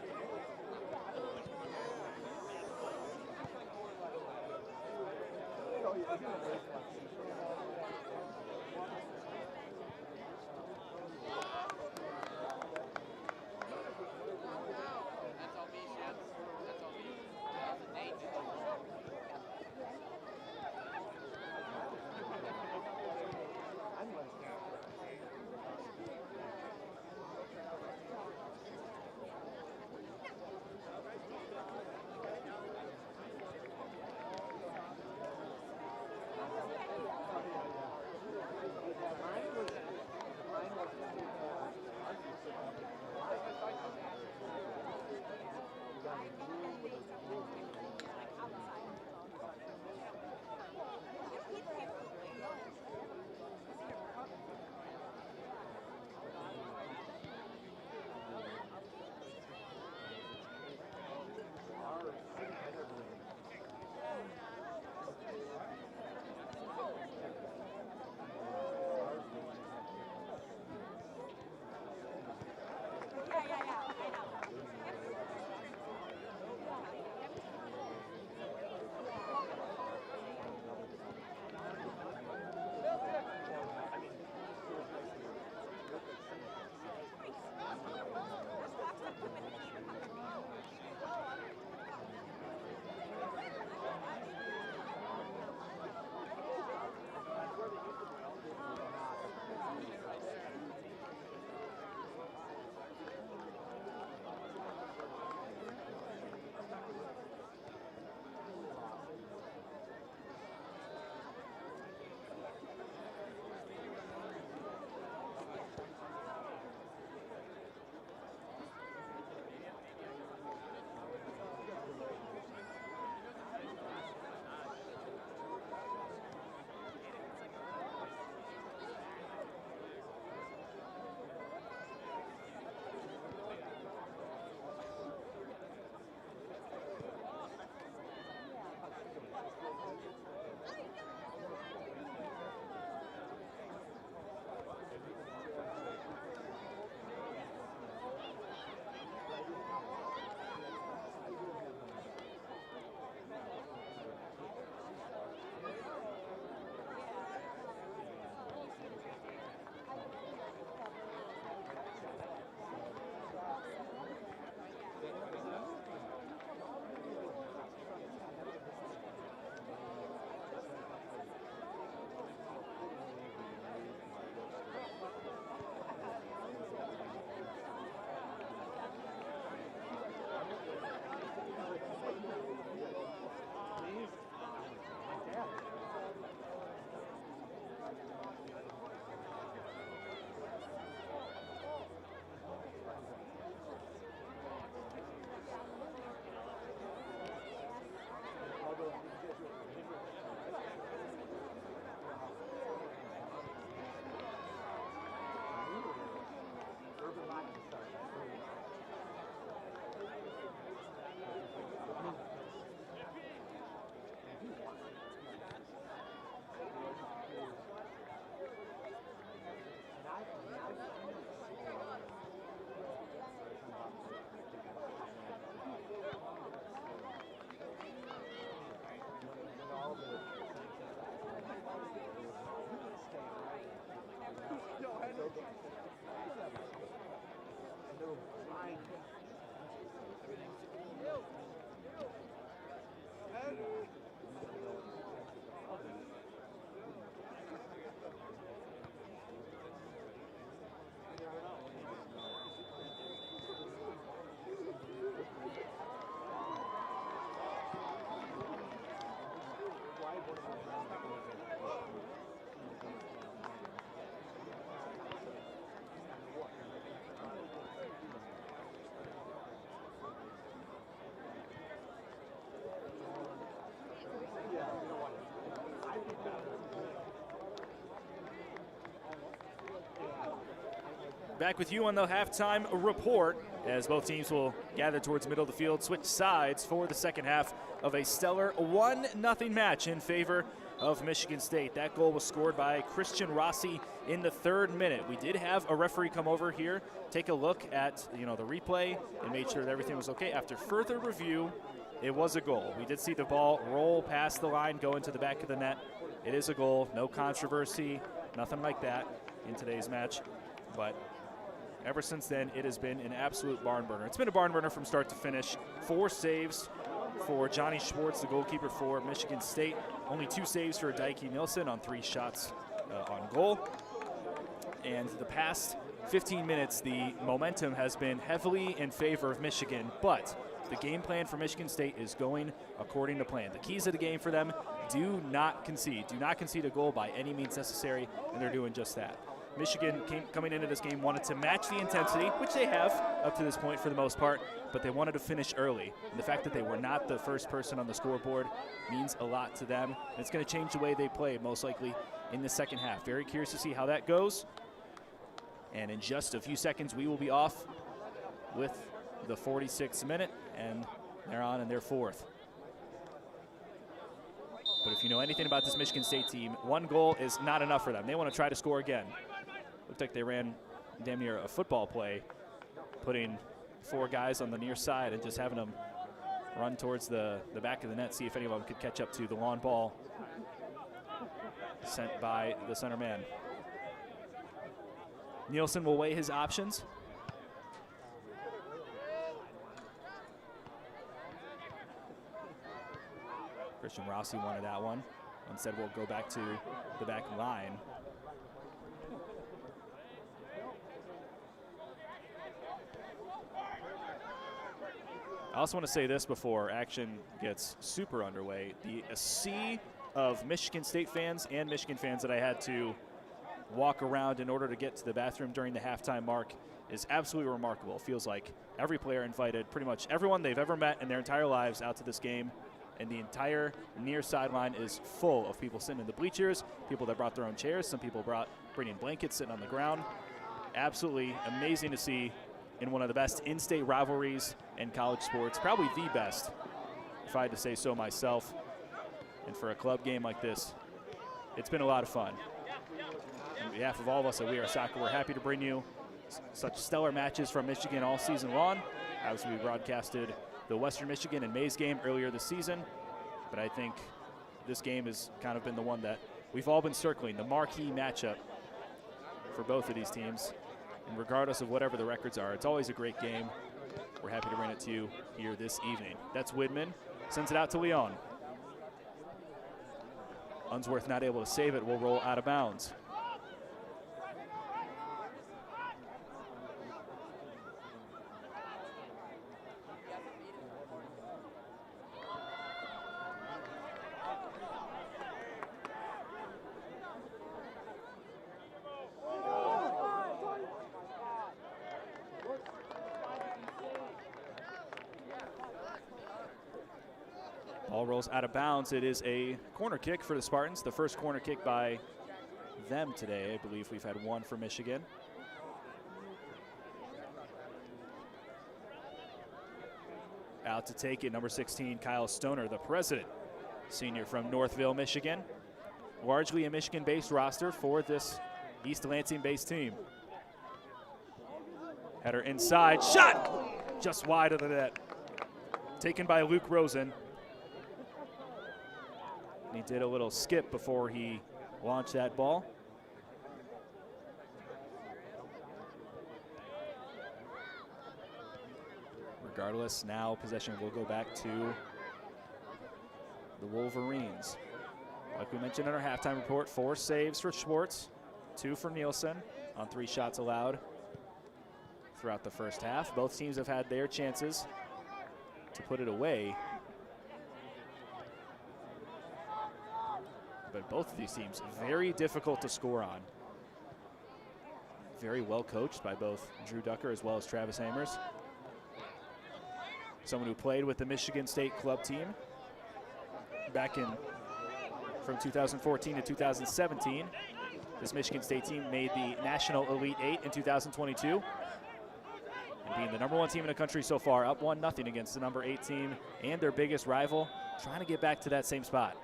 Oh, yeah. back with you on the halftime report as both teams will gather towards the middle of the field, switch sides for the second half of a stellar 1-0 match in favor of Michigan State. That goal was scored by Christian Rossi in the 3rd minute. We did have a referee come over here, take a look at the replay, and made sure that everything was okay. After further review, it was a goal. We did see the ball roll past the line, go into the back of the net. It is a goal, no controversy, nothing like that in today's match. But ever since then, it has been an absolute barn burner. It's been a barn burner from start to finish. 4 saves for Johnny Schwartz, the goalkeeper for Michigan State. Only 2 saves for Daiki Nielsen on 3 shots on goal. And the past 15 minutes, the momentum has been heavily in favor of Michigan, but the game plan for Michigan State is going according to plan. The keys of the game for them: do not concede. Do not concede a goal by any means necessary, and they're doing just that. Michigan coming into this game wanted to match the intensity, which they have up to this point for the most part, but they wanted to finish early. And the fact that they were not the first person on the scoreboard means a lot to them. And it's going to change the way they play, most likely in the second half. Very curious to see how that goes. And in just a few seconds, we will be off with the 46th minute, and they're on in their 4th. But if you know anything about this Michigan State team, 1 goal is not enough for them. They want to try to score again. Looked like they ran damn near a football play, putting 4 guys on the near side and just having them run towards the back of the net, see if any of them could catch up to the long ball sent by the center man. Nielsen will weigh his options. Christian Rossi wanted that one. Instead, we'll go back to the back line. I also want to say this before action gets super underway. A sea of Michigan State fans and Michigan fans that I had to walk around in order to get to the bathroom during the halftime mark is absolutely remarkable. It feels like every player invited pretty much everyone they've ever met in their entire lives out to this game, and the entire near sideline is full of people sitting in the bleachers, people that brought their own chairs, some people bringing blankets, sitting on the ground. Absolutely amazing to see in one of the best in-state rivalries in college sports, probably the best, if I had to say so myself. And for a club game like this, it's been a lot of fun. On behalf of all of us at We Are Soccer, we're happy to bring you such stellar matches from Michigan all season long. Obviously, we broadcasted the Western Michigan and Mays game earlier this season, but I think this game has kind of been the one that we've all been circling, the marquee matchup for both of these teams. And regardless of whatever the records are, it's always a great game. We're happy to bring it to you here this evening. That's Widman, sends it out to Leon. Unsworth not able to save it, will roll out of bounds. Ball rolls out of bounds. It is a corner kick for the Spartans. The first corner kick by them today. I believe we've had 1 for Michigan. Out to take it, number 16, Kyle Stoner, the president, senior from Northville, Michigan. Largely a Michigan-based roster for this East Lansing-based team. Header inside, shot! Just wide of the net. Taken by Luke Rosen. He did a little skip before he launched that ball. Regardless, now possession will go back to the Wolverines. Like we mentioned in our halftime report, 4 saves for Schwartz, 2 for Nielsen on 3 shots allowed throughout the first half. Both teams have had their chances to put it away. But both of these teams very difficult to score on. Very well coached by both Drew Ducker as well as Travis Hamers. Someone who played with the Michigan State club team back in from 2014 to 2017. This Michigan State team made the National Elite Eight in 2022. And being the #1 team in the country so far, up 1-0 against the #8 team and their biggest rival, trying to get back to that same spot.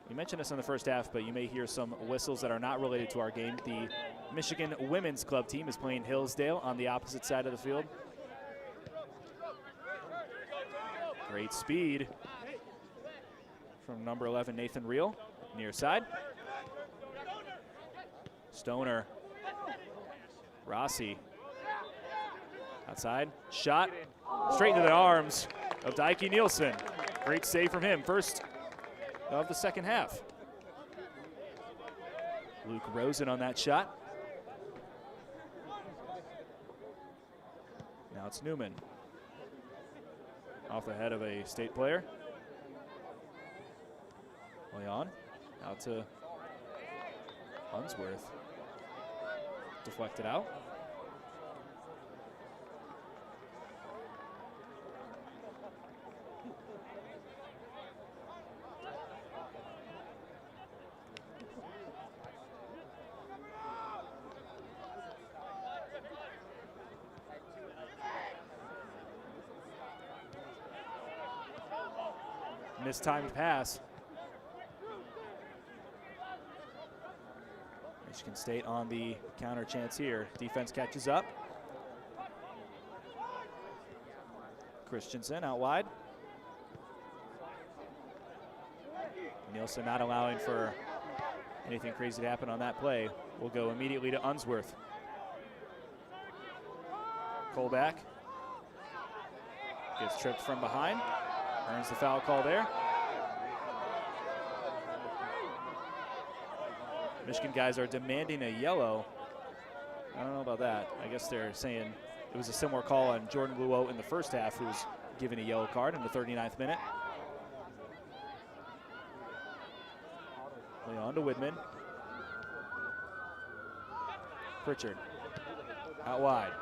We mentioned this in the first half, but you may hear some whistles that are not related to our game. The Michigan Women's Club team is playing Hillsdale on the opposite side of the field. Great speed from number 11, Nathan Reel, near side. Stoner, Rossi, outside, shot, straight into the arms of Dyke Nielsen. Great save from him, first of the second half. Luke Rosen on that shot. Now it's Newman. Off the head of a state player. Play on, out to Unsworth. Deflected out. Mistimed pass. Michigan State on the counter chance here. Defense catches up. Christensen out wide. Nielsen not allowing for anything crazy to happen on that play. We'll go immediately to Unsworth. Colback gets tripped from behind. Earns the foul call there. Michigan guys are demanding a yellow. I don't know about that. I guess they're saying it was a similar call on Jordan Luo in the first half, who was given a yellow card in the 39th minute. Play on to Widman. Pritchard out wide.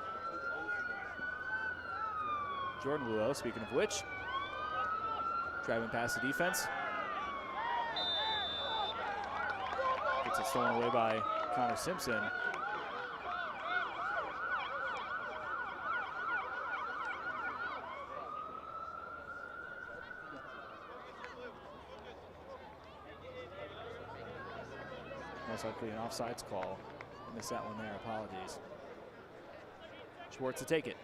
Jordan Luo, speaking of which, driving past the defense. Gets it stolen away by Connor Simpson. Most likely an offsides call. Missed that one there, apologies. Schwartz to take it.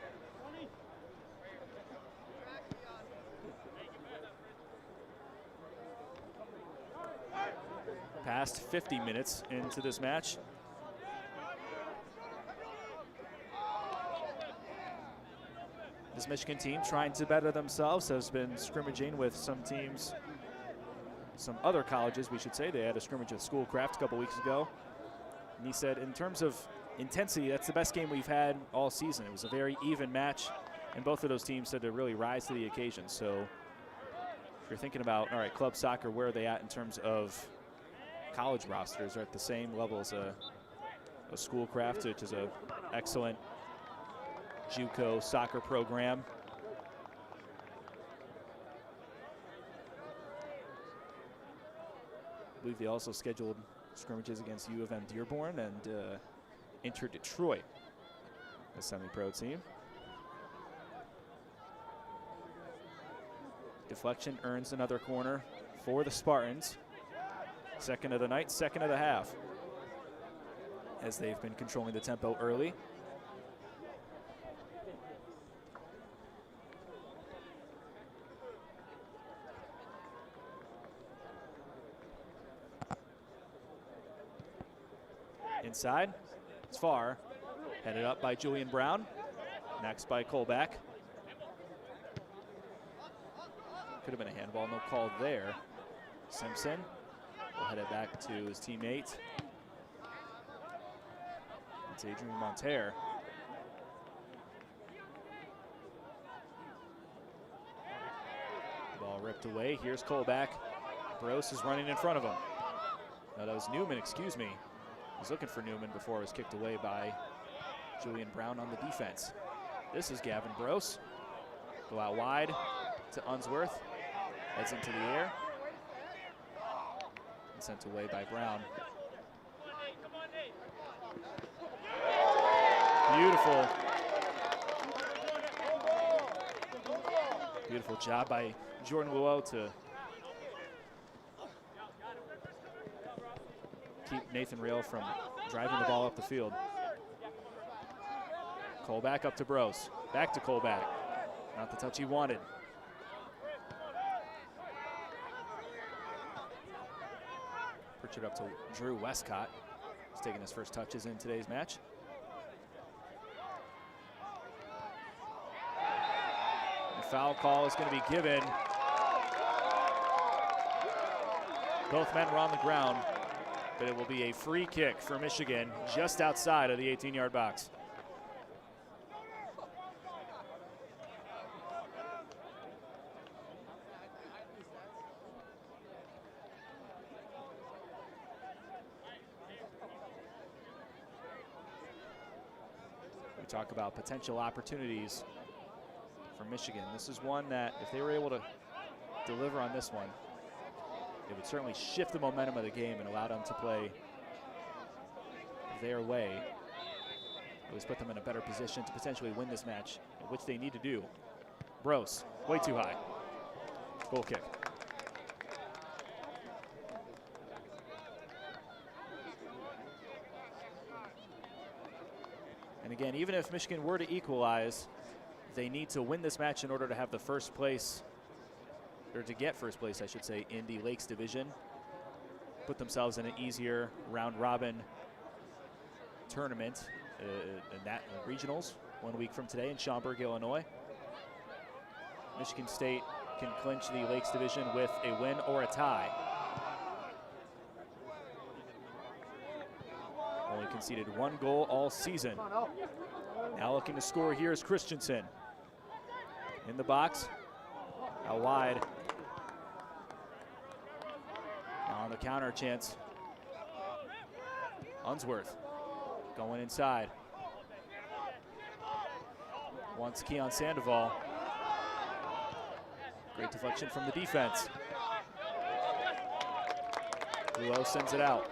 Past 50 minutes into this match. This Michigan team, trying to better themselves, has been scrimmaging with some teams, some other colleges, we should say. They had a scrimmage at Schoolcraft a couple weeks ago. And he said, in terms of intensity, that's the best game we've had all season. It was a very even match, and both of those teams said to really rise to the occasion. So if you're thinking about, all right, club soccer, where are they at in terms of college rosters? Are at the same level as a Schoolcraft, which is an excellent JUCO soccer program. I believe they also scheduled scrimmages against U of M Dearborn and Inter Detroit, a semi-pro team. Deflection earns another corner for the Spartans. Second of the night, second of the half, as they've been controlling the tempo early. Inside, it's far. Headed up by Julian Brown. Next by Colback. Could have been a handball, no call there. Simpson will head it back to his teammate. It's Adrian Monterre. Ball ripped away. Here's Colback. Brose is running in front of him. No, that was Newman, excuse me. He was looking for Newman before it was kicked away by Julian Brown on the defense. This is Gavin Brose. Go out wide to Unsworth. Heads into the air. sent away by Brown. Beautiful. Beautiful job by Jordan Luo to keep Nathan Rail from driving the ball up the field. Colback up to Bros. Back to Colback. Not the touch he wanted. Pritchard up to Drew Westcott. He's taking his first touches in today's match. The foul call is going to be given. Both men were on the ground, but it will be a free kick for Michigan just outside of the 18-yard box. We talk about potential opportunities for Michigan. This is one that if they were able to deliver on this one, it would certainly shift the momentum of the game and allow them to play their way. It would put them in a better position to potentially win this match, which they need to do. Bros, way too high. Goal kick. And again, even if Michigan were to equalize, they need to win this match in order to have the first place, or to get first place, I should say, in the Lakes Division. Put themselves in an easier round-robin tournament in that regionals 1 week from today in Schaumburg, Illinois. Michigan State can clinch the Lakes Division with a win or a tie. Only conceded 1 goal all season. Now looking to score here is Christensen. In the box, out wide. Now on the counter chance. Unsworth going inside. Wants Keon Sandoval. Great deflection from the defense. Luo sends it out.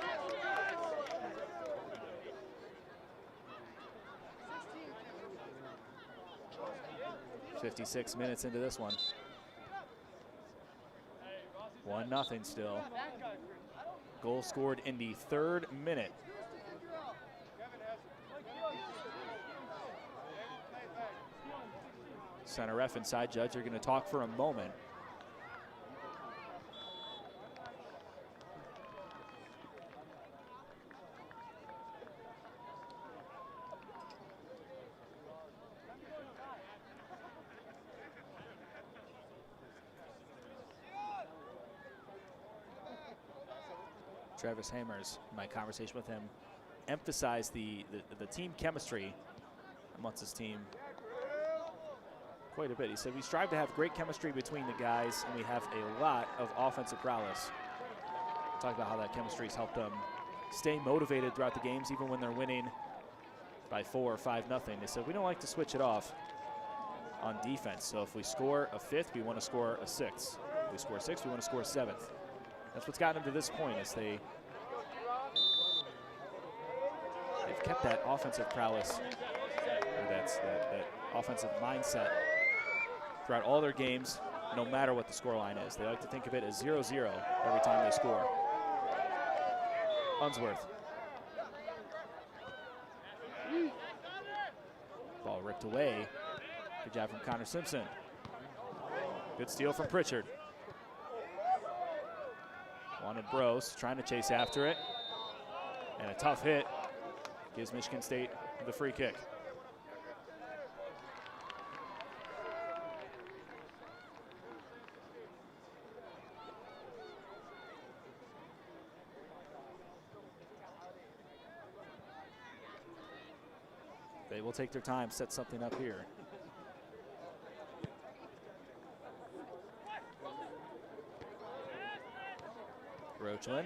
56 minutes into this one. 1-0 still. Goal scored in the 3rd minute. Center ref and side judge are going to talk for a moment. Travis Hammers, in my conversation with him, emphasized the team chemistry amongst his team quite a bit. He said, we strive to have great chemistry between the guys, and we have a lot of offensive prowess. Talk about how that chemistry has helped them stay motivated throughout the games, even when they're winning by 4 or 5-0. They said, we don't like to switch it off on defense. So if we score a 5th, we want to score a 6th. If we score a 6th, we want to score a 7th. That's what's gotten them to this point, is they've kept that offensive prowess, or that offensive mindset throughout all their games, no matter what the scoreline is. They like to think of it as 0-0 every time they score. Unsworth. Ball ripped away. Good job from Connor Simpson. Good steal from Pritchard. Wanted Bros, trying to chase after it. And a tough hit gives Michigan State the free kick. They will take their time, set something up here. Roachlin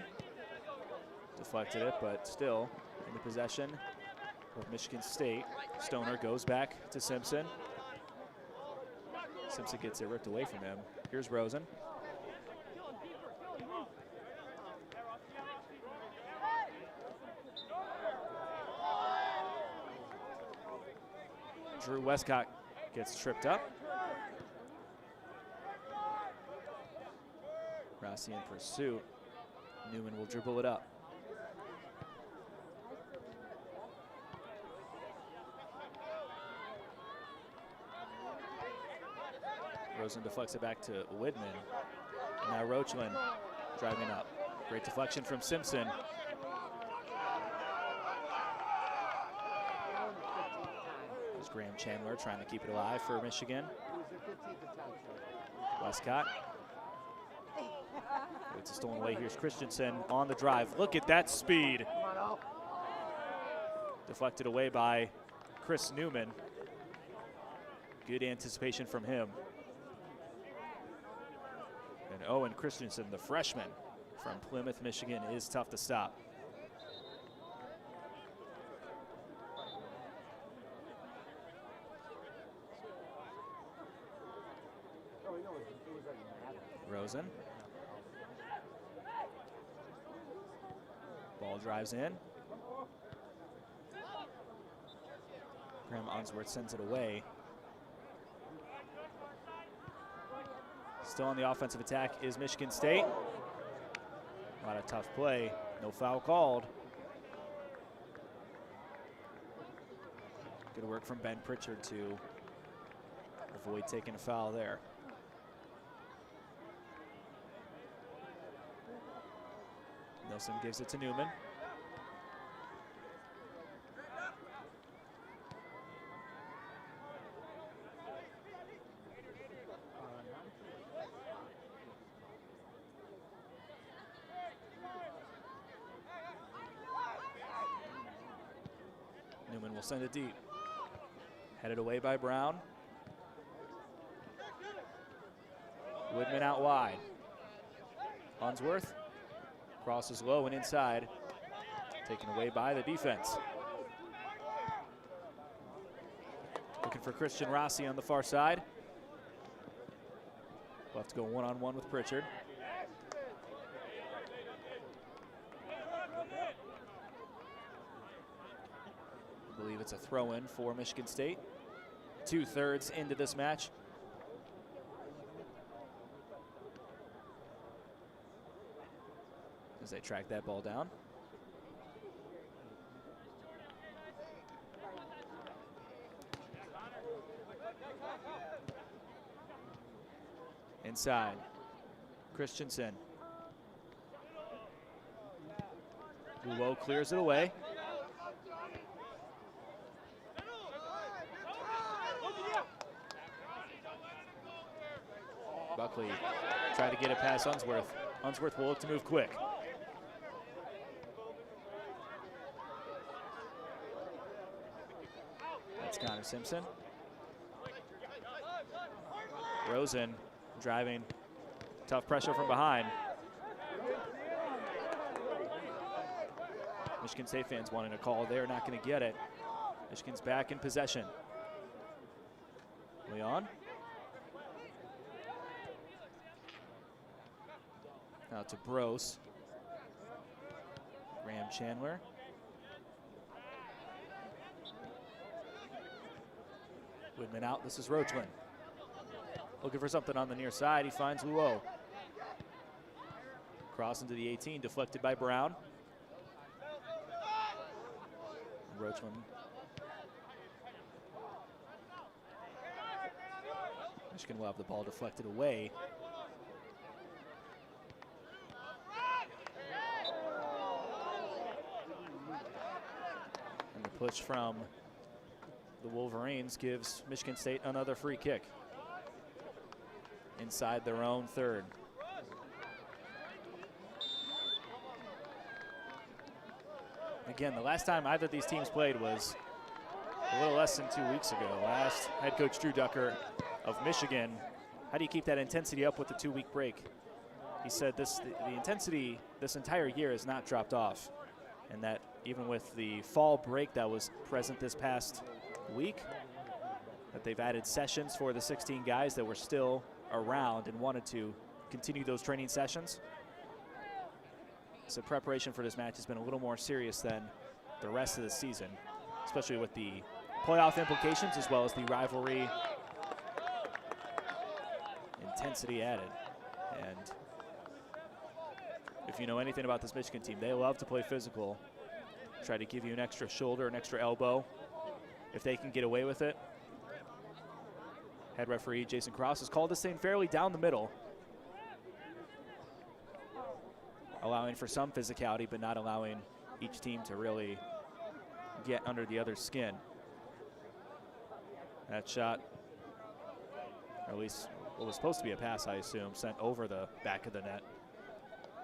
deflected it, but still in the possession of Michigan State. Stoner goes back to Simpson. Simpson gets it ripped away from him. Here's Rosen. Drew Westcott gets tripped up. Rossi in pursuit. Newman will dribble it up. Rosen deflects it back to Widman. And now Roachland driving up. Great deflection from Simpson. There's Graham Chandler trying to keep it alive for Michigan. Westcott. It's a stolen away. Here's Christensen on the drive. Look at that speed. Deflected away by Chris Newman. Good anticipation from him. And Owen Christensen, the freshman from Plymouth, Michigan, is tough to stop. Rosen. Ball drives in. Graham Unsworth sends it away. Still on the offensive attack is Michigan State. A lot of tough play. No foul called. Good work from Ben Pritchard to avoid taking a foul there. Nelson gives it to Newman. Newman will send it deep. Headed away by Brown. Woodman out wide. Unsworth crosses low and inside. Taken away by the defense. Looking for Christian Rossi on the far side. We'll have to go one-on-one with Pritchard. I believe it's a throw-in for Michigan State. 2/3 into this match. As they track that ball down. Inside, Christensen. Luo clears it away. Buckley tried to get it past Unsworth. Unsworth will look to move quick. That's Connor Simpson. Rosen driving. Tough pressure from behind. Michigan State fans wanting a call. They're not going to get it. Michigan's back in possession. Leon. Now to Brose. Graham Chandler. Woodman out. This is Roachland. Looking for something on the near side. He finds Luo. Cross into the 18, deflected by Brown. Roachland. Michigan will have the ball deflected away. And the push from the Wolverines gives Michigan State another free kick inside their own third. Again, the last time either of these teams played was a little less than 2 weeks ago. Last head coach Drew Ducker of Michigan. How do you keep that intensity up with the 2-week break? He said the intensity this entire year has not dropped off, and that even with the fall break that was present this past week, that they've added sessions for the 16 guys that were still around and wanted to continue those training sessions. So preparation for this match has been a little more serious than the rest of the season, especially with the playoff implications as well as the rivalry intensity added. And if you know anything about this Michigan team, they love to play physical, try to give you an extra shoulder, an extra elbow, if they can get away with it. Head referee Jason Cross has called this thing fairly down the middle, allowing for some physicality, but not allowing each team to really get under the other's skin. That shot, or at least what was supposed to be a pass, I assume, sent over the back of the net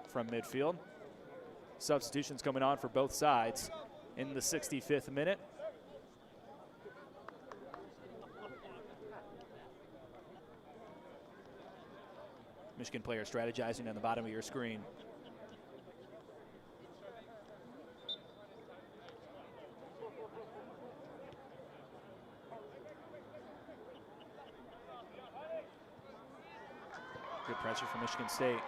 from midfield. Substitutions coming on for both sides in the 65th minute. Michigan player strategizing on the bottom of your screen. Good pressure from Michigan State.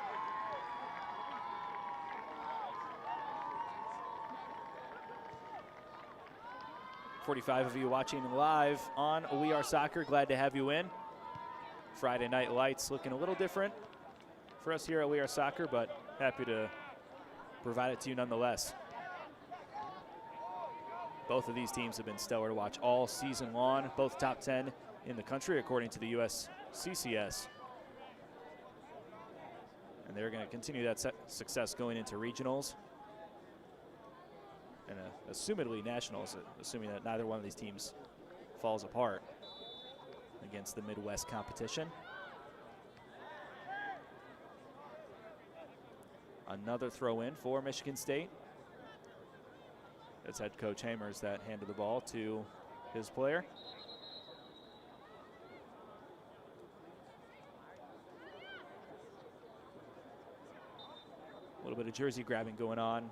"45 of you watching live on We Are Soccer. Glad to have you in. Friday Night Lights looking a little different for us here at We Are Soccer, but happy to provide it to you nonetheless. Both of these teams have been stellar to watch all season long, both top 10 in the country according to the USCCS. And they're going to continue that success going into regionals and assumedly nationals, assuming that neither one of these teams falls apart against the Midwest competition. Another throw in for Michigan State. It's head coach Hamers that handed the ball to his player. A little bit of jersey grabbing going on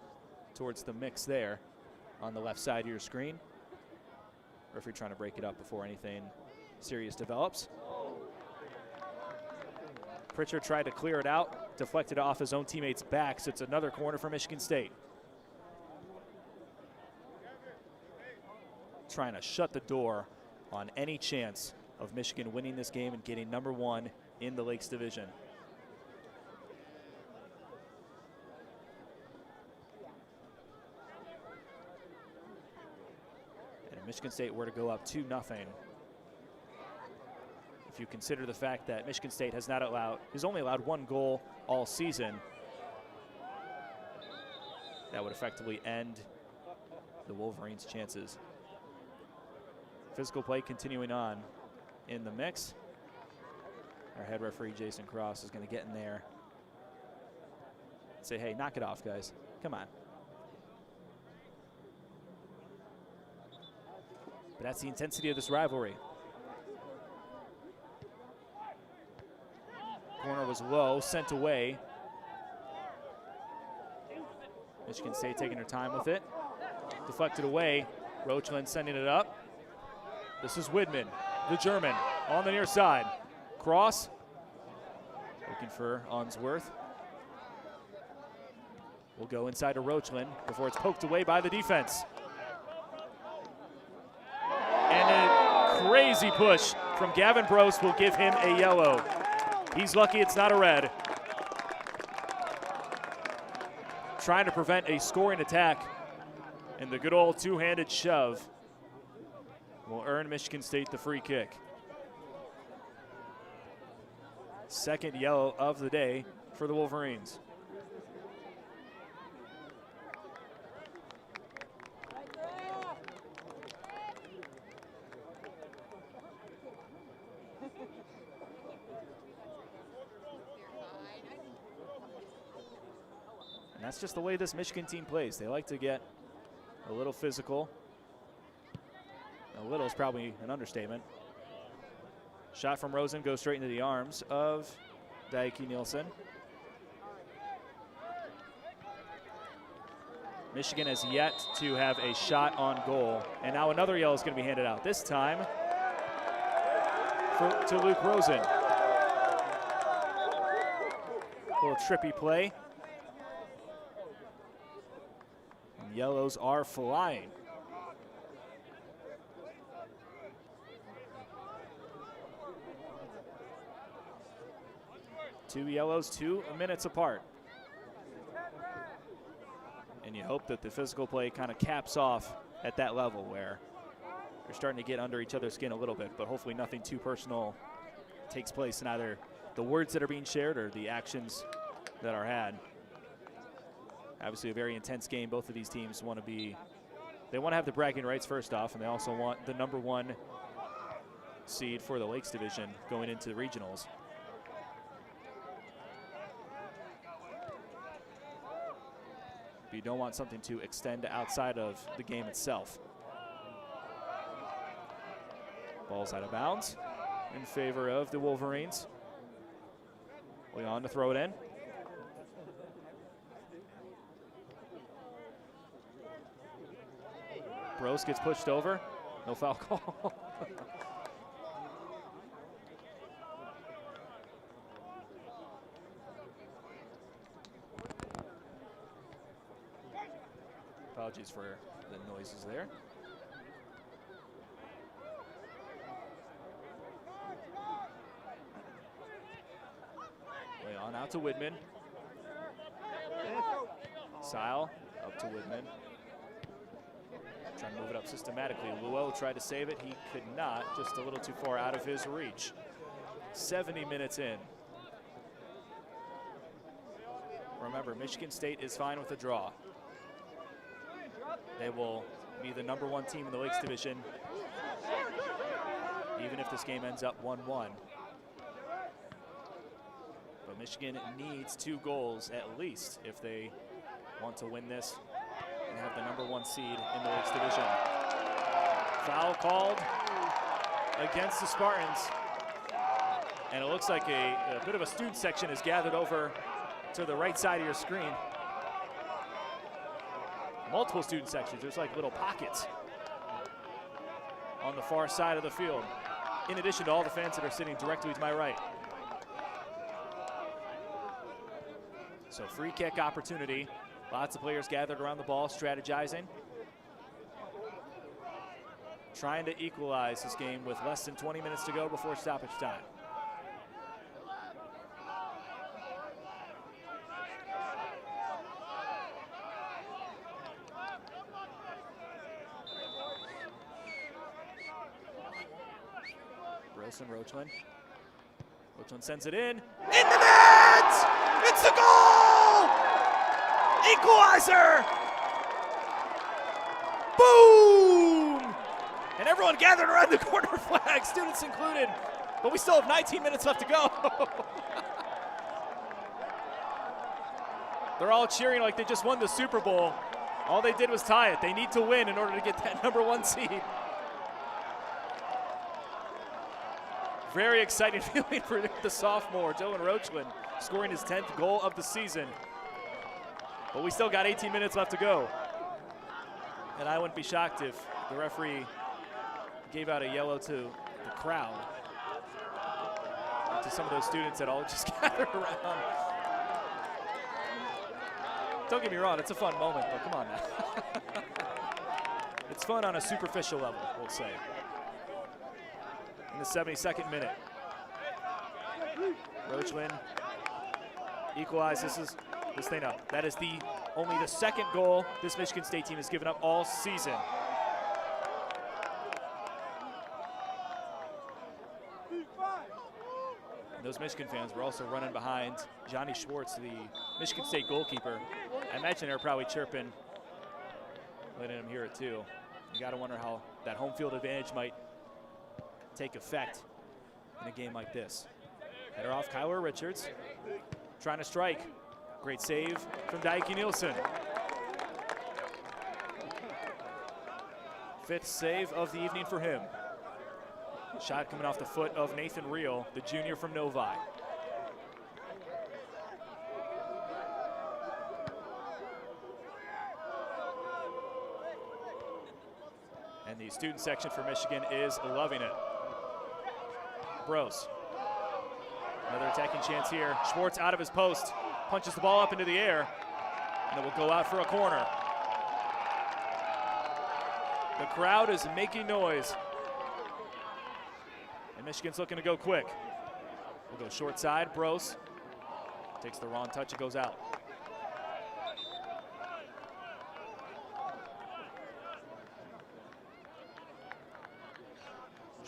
towards the mix there on the left side of your screen. Referee trying to break it up before anything serious develops. Pritchard tried to clear it out, deflected off his own teammate's back, so it's another corner for Michigan State. Trying to shut the door on any chance of Michigan winning this game and getting number 1 in the Lakes Division. And if Michigan State were to go up 2-0, if you consider the fact that Michigan State has only allowed 1 goal all season, that would effectively end the Wolverines' chances. Physical play continuing on in the mix. Our head referee Jason Cross is going to get in there and say, hey, knock it off, guys. Come on. But that's the intensity of this rivalry. Corner was low, sent away. Michigan State taking their time with it. Deflected away. Roachland sending it up. This is Widman, the German, on the near side. Cross, looking for Unsworth. Will go inside to Roachland before it's poked away by the defense. And a crazy push from Gavin Brose will give him a yellow. He's lucky it's not a red. Trying to prevent a scoring attack, and the good old two-handed shove will earn Michigan State the free kick. Second yellow of the day for the Wolverines. And that's just the way this Michigan team plays. They like to get a little physical. A little is probably an understatement. Shot from Rosen goes straight into the arms of Daiki Nielsen. Michigan has yet to have a shot on goal. And now another yellow is going to be handed out. This time to Luke Rosen. A little trippy play. And yellows are flying. 2 yellows, 2 minutes apart. And you hope that the physical play kind of caps off at that level where you're starting to get under each other's skin a little bit, but hopefully nothing too personal takes place in either the words that are being shared or the actions that are had. Obviously a very intense game. Both of these teams want to have the bragging rights first off, and they also want the #1 seed for the Lakes Division going into the regionals. But you don't want something to extend outside of the game itself. Ball's out of bounds in favor of the Wolverines. Leon to throw it in. Bros gets pushed over. No foul call. Apologies for the noises there. Way on out to Widman. Sile up to Widman. Trying to move it up systematically. Luo tried to save it. He could not. Just a little too far out of his reach. 70 minutes in. Remember, Michigan State is fine with a draw. They will be the #1 team in the Lakes Division, even if this game ends up 1-1. But Michigan needs 2 goals at least if they want to win this and have the #1 seed in the Lakes Division. Foul called against the Spartans. And it looks like a bit of a student section is gathered over to the right side of your screen. Multiple student sections. There's like little pockets on the far side of the field, in addition to all the fans that are sitting directly to my right. So free kick opportunity. Lots of players gathered around the ball, strategizing. Trying to equalize this game with less than 20 minutes to go before stoppage time. And Roachland. Roachland sends it in the net! It's the goal! Equalizer! Boom! And everyone gathered around the corner flag, students included. But we still have 19 minutes left to go. They're all cheering like they just won the Super Bowl. All they did was tie it. They need to win in order to get that #1 seed. Very exciting feeling for the sophomore, Dylan Roachland, scoring his 10th goal of the season. But we still got 18 minutes left to go. And I wouldn't be shocked if the referee gave out a yellow to the crowd, to some of those students that all just gathered around. Don't get me wrong, it's a fun moment, but come on now. It's fun on a superficial level, we'll say. In the 72nd minute. Roachland equalizes this thing up. That is only the 2nd goal this Michigan State team has given up all season. And those Michigan fans were also running behind Johnny Schwartz, the Michigan State goalkeeper. I imagine they're probably chirping, letting him hear it too. You gotta wonder how that home field advantage might take effect in a game like this. Header off Kyler Richards, trying to strike. Great save from Daiki Nielsen. 5th save of the evening for him. Shot coming off the foot of Nathan Reel, the junior from Novi. And the student section for Michigan is loving it. Bros. Another attacking chance here. Schwartz out of his post, punches the ball up into the air, and it will go out for a corner. The crowd is making noise. And Michigan's looking to go quick. We'll go short side, Bros. Takes the wrong touch, it goes out.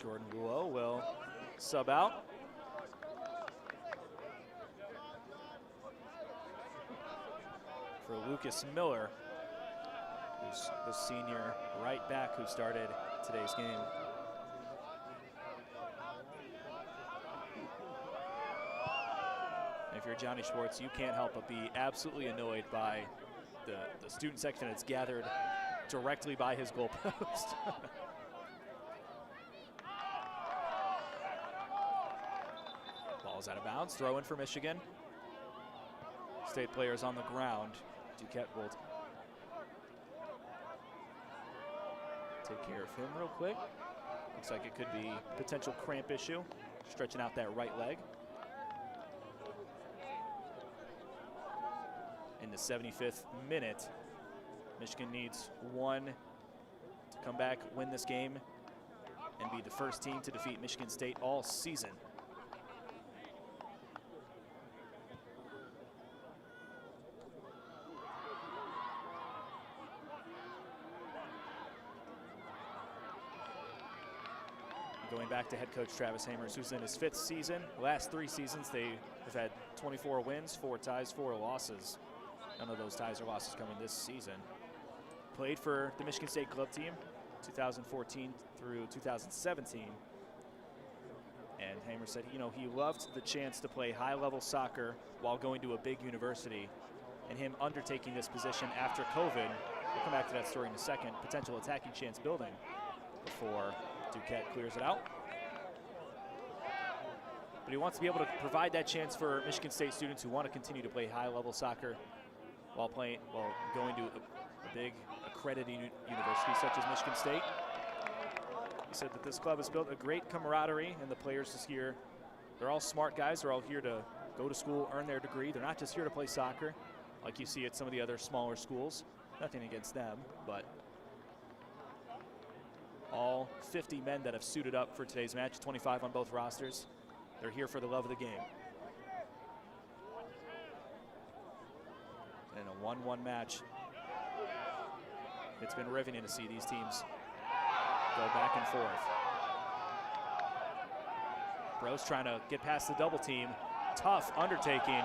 Jordan Guo will sub out. For Lucas Miller, who's the senior right back who started today's game. If you're Johnny Schwartz, you can't help but be absolutely annoyed by the student section that's gathered directly by his goal post. Ball's out of bounds, throw in for Michigan. State players on the ground. Duquette will take care of him real quick. Looks like it could be a potential cramp issue, stretching out that right leg. In the 75th minute, Michigan needs one to come back, win this game, and be the first team to defeat Michigan State all season. Going back to head coach Travis Hamers, who's in his 5th season. The last 3 seasons, they have had 24 wins, 4 ties, 4 losses. None of those ties or losses coming this season. Played for the Michigan State club team 2014 through 2017. And Hamers said, you know, he loved the chance to play high-level soccer while going to a big university. And him undertaking this position after COVID, we'll come back to that story in a second, potential attacking chance building before Duquette clears it out. But he wants to be able to provide that chance for Michigan State students who want to continue to play high-level soccer while going to a big accredited university such as Michigan State. He said that this club has built a great camaraderie, and the players this year, they're all smart guys. They're all here to go to school, earn their degree. They're not just here to play soccer like you see at some of the other smaller schools. Nothing against them, but all 50 men that have suited up for today's match, 25 on both rosters, they're here for the love of the game. In a 1-1 match, it's been riveting to see these teams go back and forth. Bros trying to get past the double team. Tough undertaking.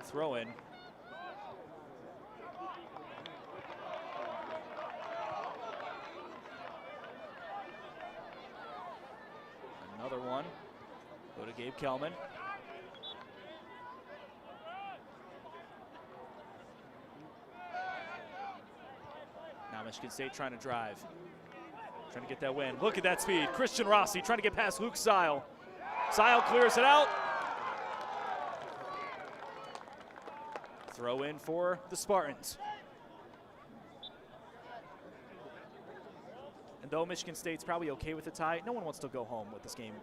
Throw in. Another one. Go to Gabe Kelman. Now Michigan State trying to drive. Trying to get that win. Look at that speed. Christian Rossi trying to get past Luke Seil. Seil clears it out. Throw in for the Spartans. And though Michigan State's probably okay with the tie, no one wants to go home with this game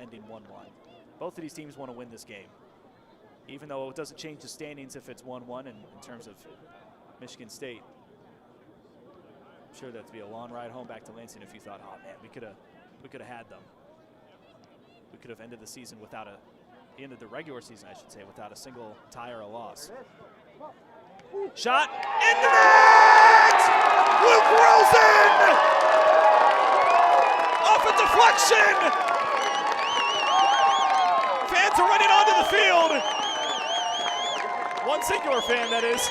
ending 1-1. Both of these teams want to win this game. Even though it doesn't change the standings if it's 1-1 in terms of Michigan State. I'm sure that'd be a long ride home back to Lansing if you thought, oh man, we could have had them. We could have ended the season without ended the regular season, I should say, without a single tie or a loss. Shot in the net! Luke Rosen! Off a deflection! Fans are running onto the field. One singular fan, that is.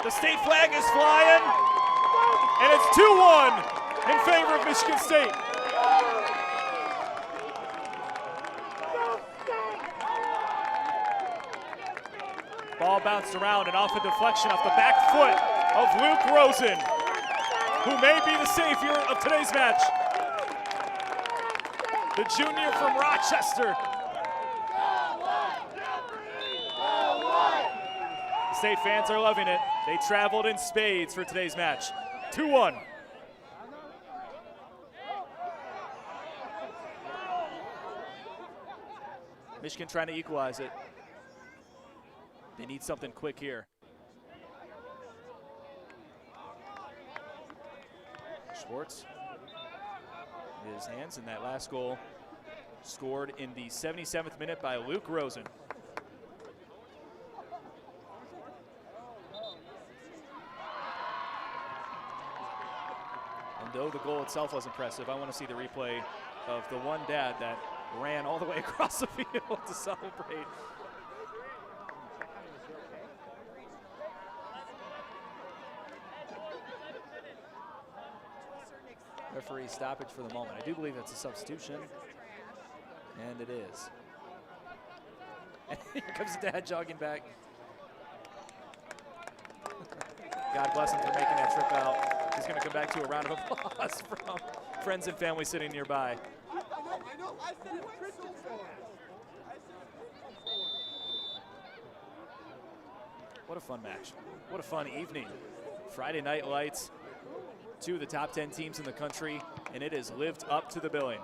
The state flag is flying, and it's 2-1 in favor of Michigan State. Ball bounced around and off a deflection off the back foot of Luke Rosen, who may be the savior of today's match. The junior from Rochester. State fans are loving it. They traveled in spades for today's match. 2-1. Michigan trying to equalize it. They need something quick here. Schwartz, his hands in that last goal, scored in the 77th minute by Luke Rosen. And though the goal itself was impressive, I want to see the replay of the one dad that ran all the way across the field to celebrate. Referee stoppage for the moment. I do believe that's a substitution, and it is. And here comes the dad jogging back. God bless him for making that trip out. He's going to come back to a round of applause from friends and family sitting nearby. I know. I said it crystal clear. What a fun match. What a fun evening. Friday Night Lights. Two of the top 10 teams in the country, and it has lived up to the billing.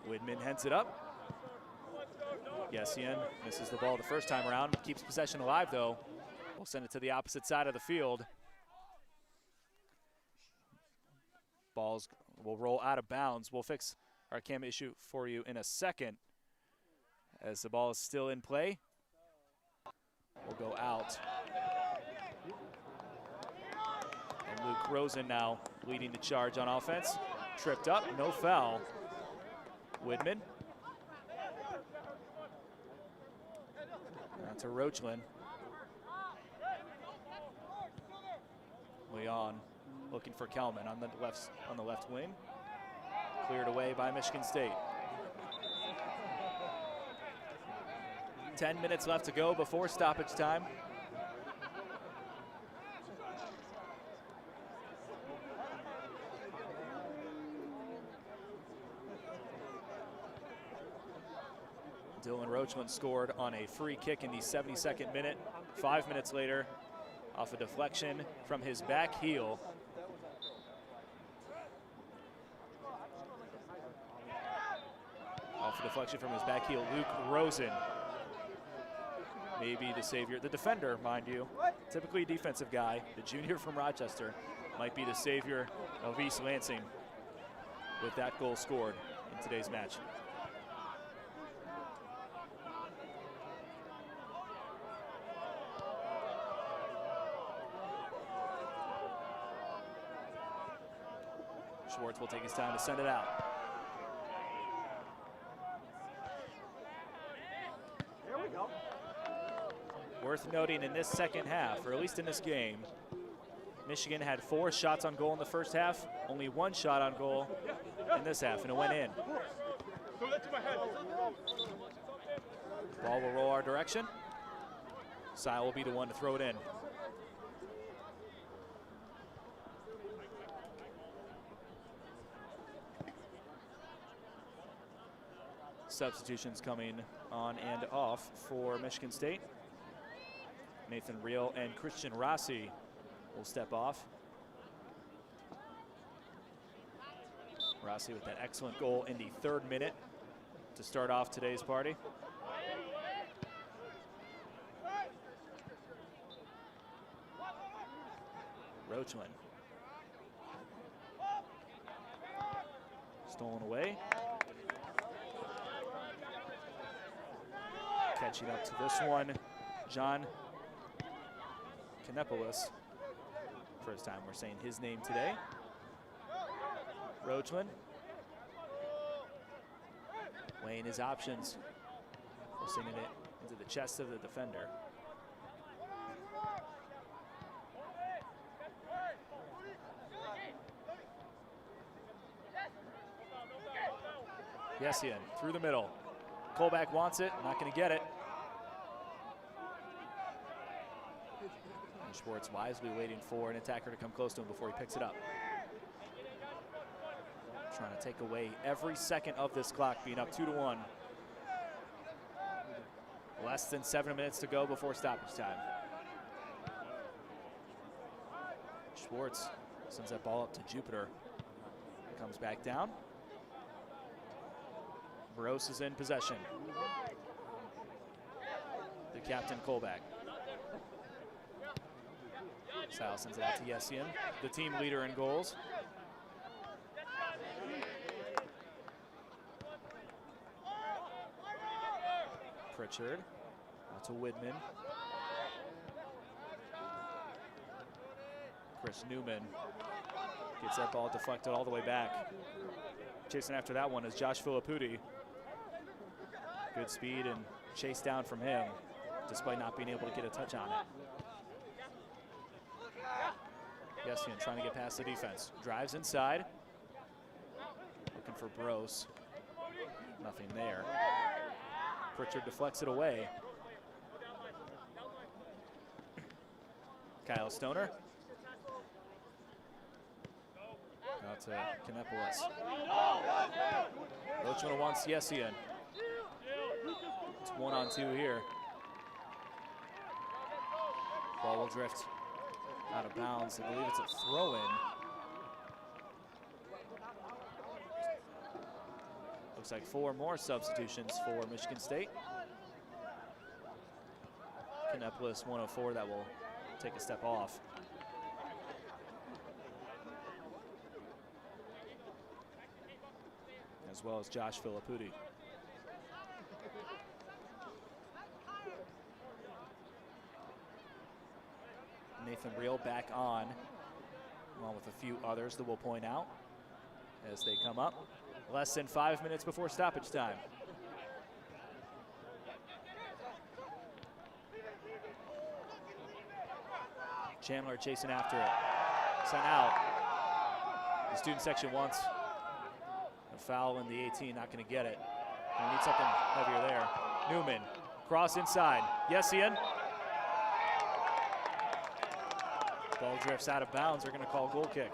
Widman heads it up. Yessian misses the ball the first time around, keeps possession alive though. We'll send it to the opposite side of the field. Balls will roll out of bounds. We'll fix our cam issue for you in a second. As the ball is still in play, we'll go out. And Luke Rosen now leading the charge on offense. Tripped up, no foul. Widman. Now to Roachlin. Leon looking for Kelman on the left wing. Cleared away by Michigan State. 10 minutes left to go before stoppage time. Dylan Roachlin scored on a free kick in the 72nd minute. 5 minutes later, off a deflection from his back heel. Off a deflection from his back heel, Luke Rosen. Maybe the savior, the defender, mind you, typically a defensive guy, the junior from Rochester, might be the savior of East Lansing with that goal scored in today's match. Schwartz will take his time to send it out. Here we go. Worth noting in this second half, or at least in this game, Michigan had 4 shots on goal in the first half, only 1 shot on goal in this half, and it went in. Ball will roll our direction. Sile will be the one to throw it in. Substitutions coming on and off for Michigan State. Nathan Reel and Christian Rossi will step off. Rossi with that excellent goal in the 3rd minute to start off today's party. Roachlin. Stolen away. Catching up to this one, John Kanepolis. First time we're saying his name today. Roachlin weighing his options, sending it into the chest of the defender. Yessian through the middle. Colback wants it, not going to get it. And Schwartz wisely waiting for an attacker to come close to him before he picks it up. Trying to take away every second of this clock, being up 2-1. Less than 7 minutes to go before stoppage time. Schwartz sends that ball up to Jupiter. Comes back down. Burroughs is in possession. The captain, Colback. Sal sends it out to Yessian, the team leader in goals. Pritchard out to Widman. Chris Newman gets that ball deflected all the way back. Chasing after that one is Josh Filipputi. Good speed and chase down from him, despite not being able to get a touch on it. Yessian trying to get past the defense. Drives inside. Looking for Bros. Nothing there. Pritchard deflects it away. Kyle Stoner. Out to Kanepolis. Roachman wants Yessian. It's 1-on-2 here. Ball will drift out of bounds. I believe it's a throw-in. Looks like 4 more substitutions for Michigan State. Kanepolis 104, that will take a step off. As well as Josh Filipputi. Nathan Reel back on, along with a few others that we'll point out as they come up. Less than 5 minutes before stoppage time. Chandler chasing after it. Sent out. The student section wants a foul in the 18, not going to get it. We need something heavier there. Newman, cross inside. Yessian. Ball drifts out of bounds. They're going to call goal kick.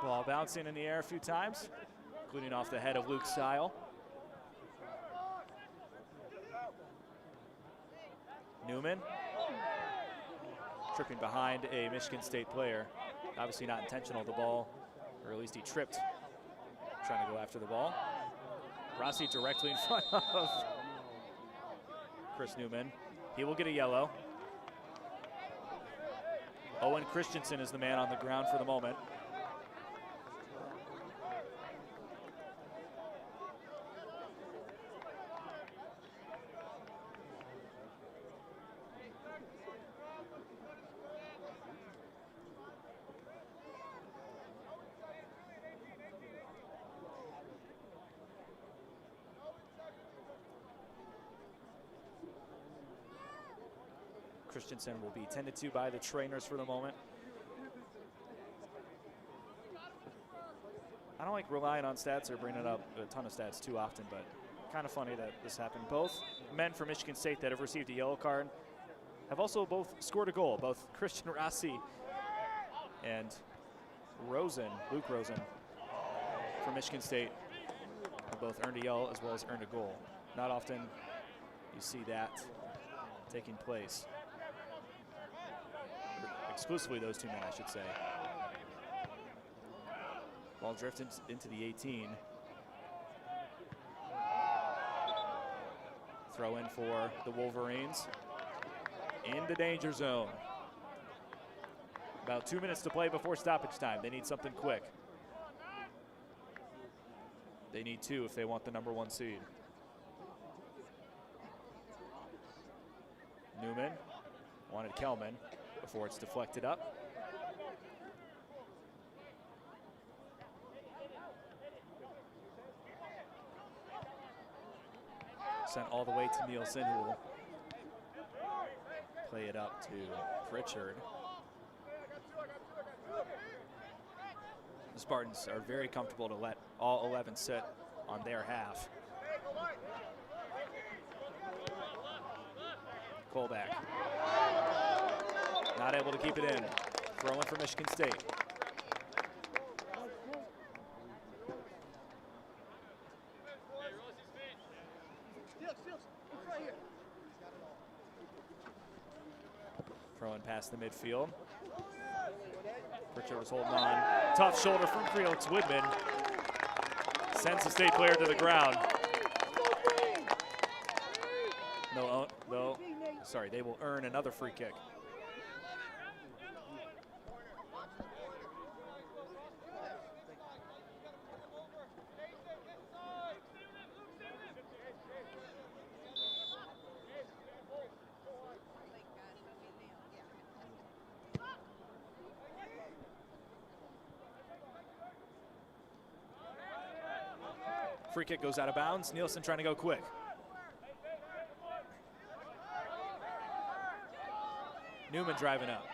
Ball bouncing in the air a few times, including off the head of Luke Stile. Newman tripping behind a Michigan State player. Obviously not intentional, the ball, or at least he tripped trying to go after the ball. Rossi directly in front of Chris Newman. He will get a yellow. Owen Christensen is the man on the ground for the moment. Christensen will be tended to by the trainers for the moment. I don't like relying on stats or bringing up a ton of stats too often, but kind of funny that this happened. Both men from Michigan State that have received a yellow card have also both scored a goal. Both Christian Rossi and Luke Rosen from Michigan State have both earned a yellow as well as earned a goal. Not often you see that taking place. Exclusively those two men, I should say. Ball drifted into the 18. Throw in for the Wolverines. In the danger zone. About 2 minutes to play before stoppage time. They need something quick. They need 2 if they want the #1 seed. Newman wanted Kelman before it's deflected up. Sent all the way to Nielsen, who will play it up to Pritchard. The Spartans are very comfortable to let all 11 sit on their half. Colback. Not able to keep it in. Throwing for Michigan State. Throwing past the midfield. Pritchard was holding on. Tough shoulder from Felix Woodman. Sends the state player to the ground. Sorry, they will earn another free kick. Free kick goes out of bounds. Nielsen trying to go quick. Newman driving up.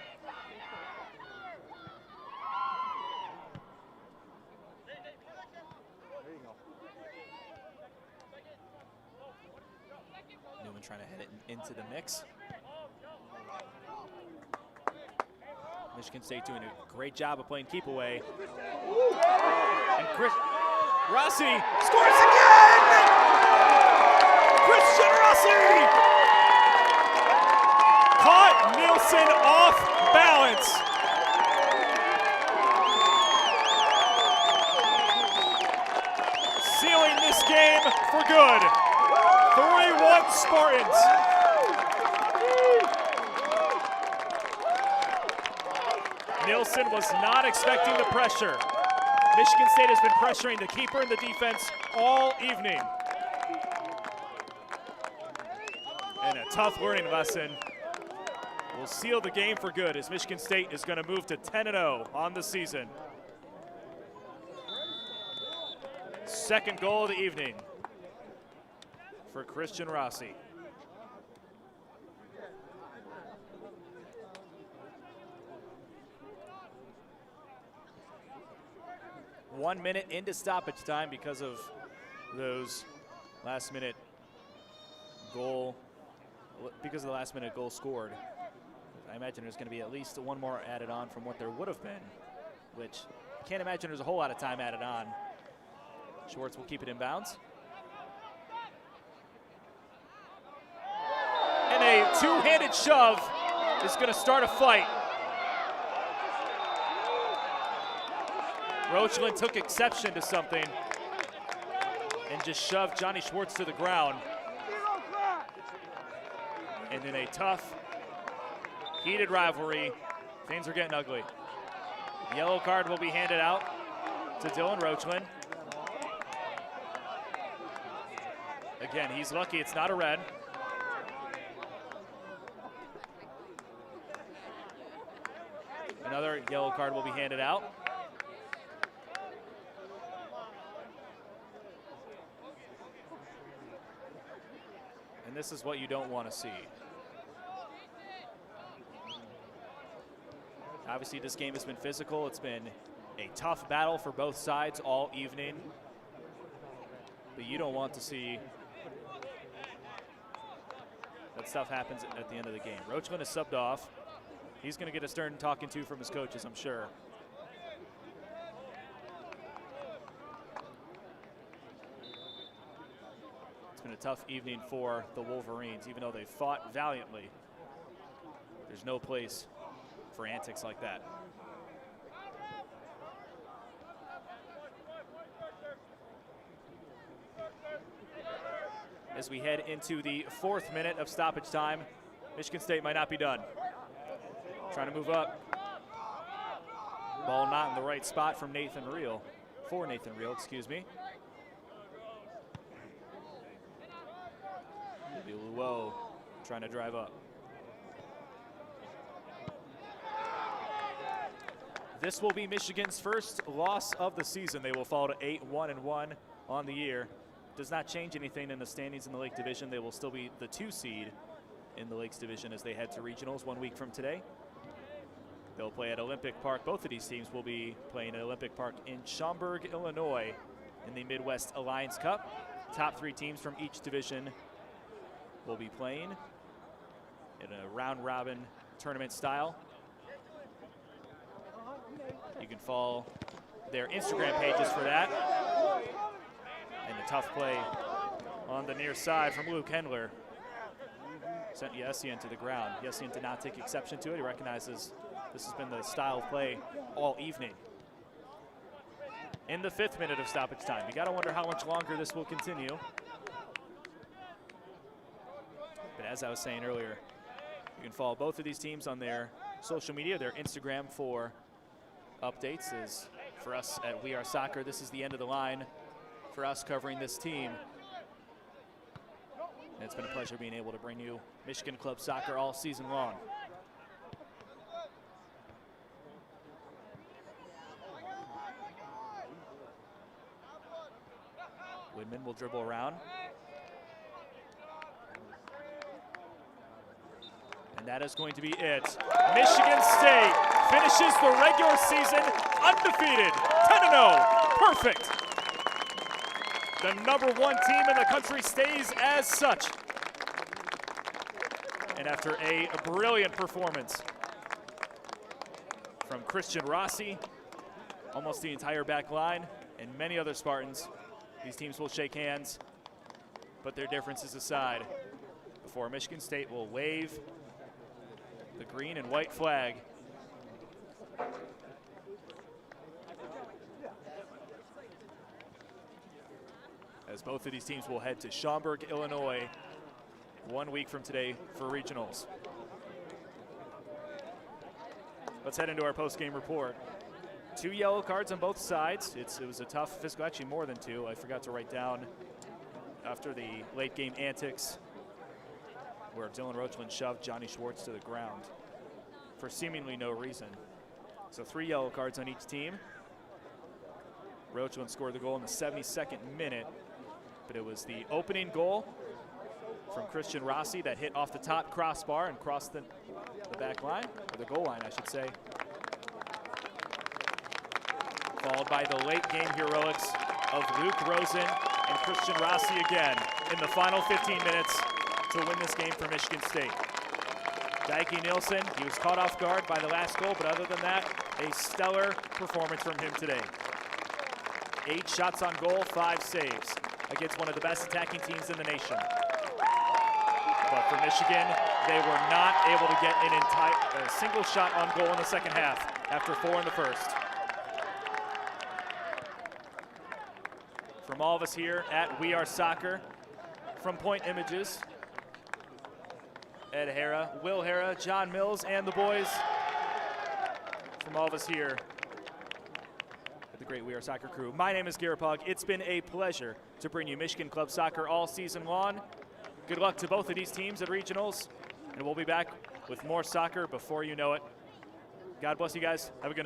Newman trying to head it into the mix. Michigan State doing a great job of playing keep away. And Chris Rossi scores again! Christian Rossi! Caught Nielsen off balance. Sealing this game for good. 3-1 Spartans. Nielsen was not expecting the pressure. Michigan State has been pressuring the keeper and the defense all evening. And a tough learning lesson will seal the game for good as Michigan State is going to move to 10-0 on the season. Second goal of the evening for Christian Rossi. 1 minute into stoppage time because of those last-minute goal. Because of the last-minute goal scored. I imagine there's going to be at least one more added on from what there would have been, which I can't imagine there's a whole lot of time added on. Schwartz will keep it in bounds. And a two-handed shove is going to start a fight. Roachland took exception to something and just shoved Johnny Schwartz to the ground. And in a tough, heated rivalry, things are getting ugly. Yellow card will be handed out to Dylan Roachland. Again, he's lucky it's not a red. Another yellow card will be handed out. And this is what you don't want to see. Obviously, this game has been physical. It's been a tough battle for both sides all evening. But you don't want to see that stuff happens at the end of the game. Roachland is subbed off. He's going to get a stern talking to from his coaches, I'm sure. It's been a tough evening for the Wolverines, even though they fought valiantly. There's no place for antics like that. As we head into the 4th minute of stoppage time, Michigan State might not be done. Trying to move up. Ball not in the right spot from Nathan Reel. For Nathan Reel, excuse me. Luo trying to drive up. This will be Michigan's first loss of the season. They will fall to 8-1-1 on the year. Does not change anything in the standings in the Lake Division. They will still be the 2 seed in the Lakes Division as they head to regionals 1 week from today. They'll play at Olympic Park. Both of these teams will be playing at Olympic Park in Schaumburg, Illinois in the Midwest Alliance Cup. Top 3 teams from each division will be playing in a round-robin tournament style. You can follow their Instagram pages for that. And a tough play on the near side from Luke Hendler. Sent Yessian to the ground. Yessian did not take exception to it. He recognizes this has been the style of play all evening. In the 5th minute of stoppage time. You gotta wonder how much longer this will continue. But as I was saying earlier, you can follow both of these teams on their social media, their Instagram for updates. As for us at We Are Soccer, this is the end of the line for us covering this team. And it's been a pleasure being able to bring you Michigan Club Soccer all season long. Widman will dribble around. And that is going to be it. Michigan State finishes the regular season undefeated, 10-0, perfect. The #1 team in the country stays as such. And after a brilliant performance from Christian Rossi, almost the entire back line, and many other Spartans, these teams will shake hands, but their differences aside, before Michigan State will wave the green and white flag. As both of these teams will head to Schaumburg, Illinois, 1 week from today for regionals. Let's head into our post-game report. 2 yellow cards on both sides. It was a tough physical, actually more than 2. I forgot to write down after the late game antics where Dylan Roachland shoved Johnny Schwartz to the ground for seemingly no reason. So 3 yellow cards on each team. Roachland scored the goal in the 72nd minute, but it was the opening goal from Christian Rossi that hit off the top crossbar and crossed the back line, or the goal line, I should say. Followed by the late game heroics of Luke Rosen and Christian Rossi again in the final 15 minutes to win this game for Michigan State. Dyke Nielsen, he was caught off guard by the last goal, but other than that, a stellar performance from him today. 8 shots on goal, 5 saves against one of the best attacking teams in the nation. But for Michigan, they were not able to get a single shot on goal in the second half after 4 in the first. From all of us here at We Are Soccer, from Point Images, Ed Hara, Will Hara, John Mills, and the boys, from all of us here at the great We Are Soccer crew. My name is Garrett Pugh. It's been a pleasure to bring you Michigan Club Soccer all season long. Good luck to both of these teams at regionals, and we'll be back with more soccer before you know it. God bless you guys. Have a good night.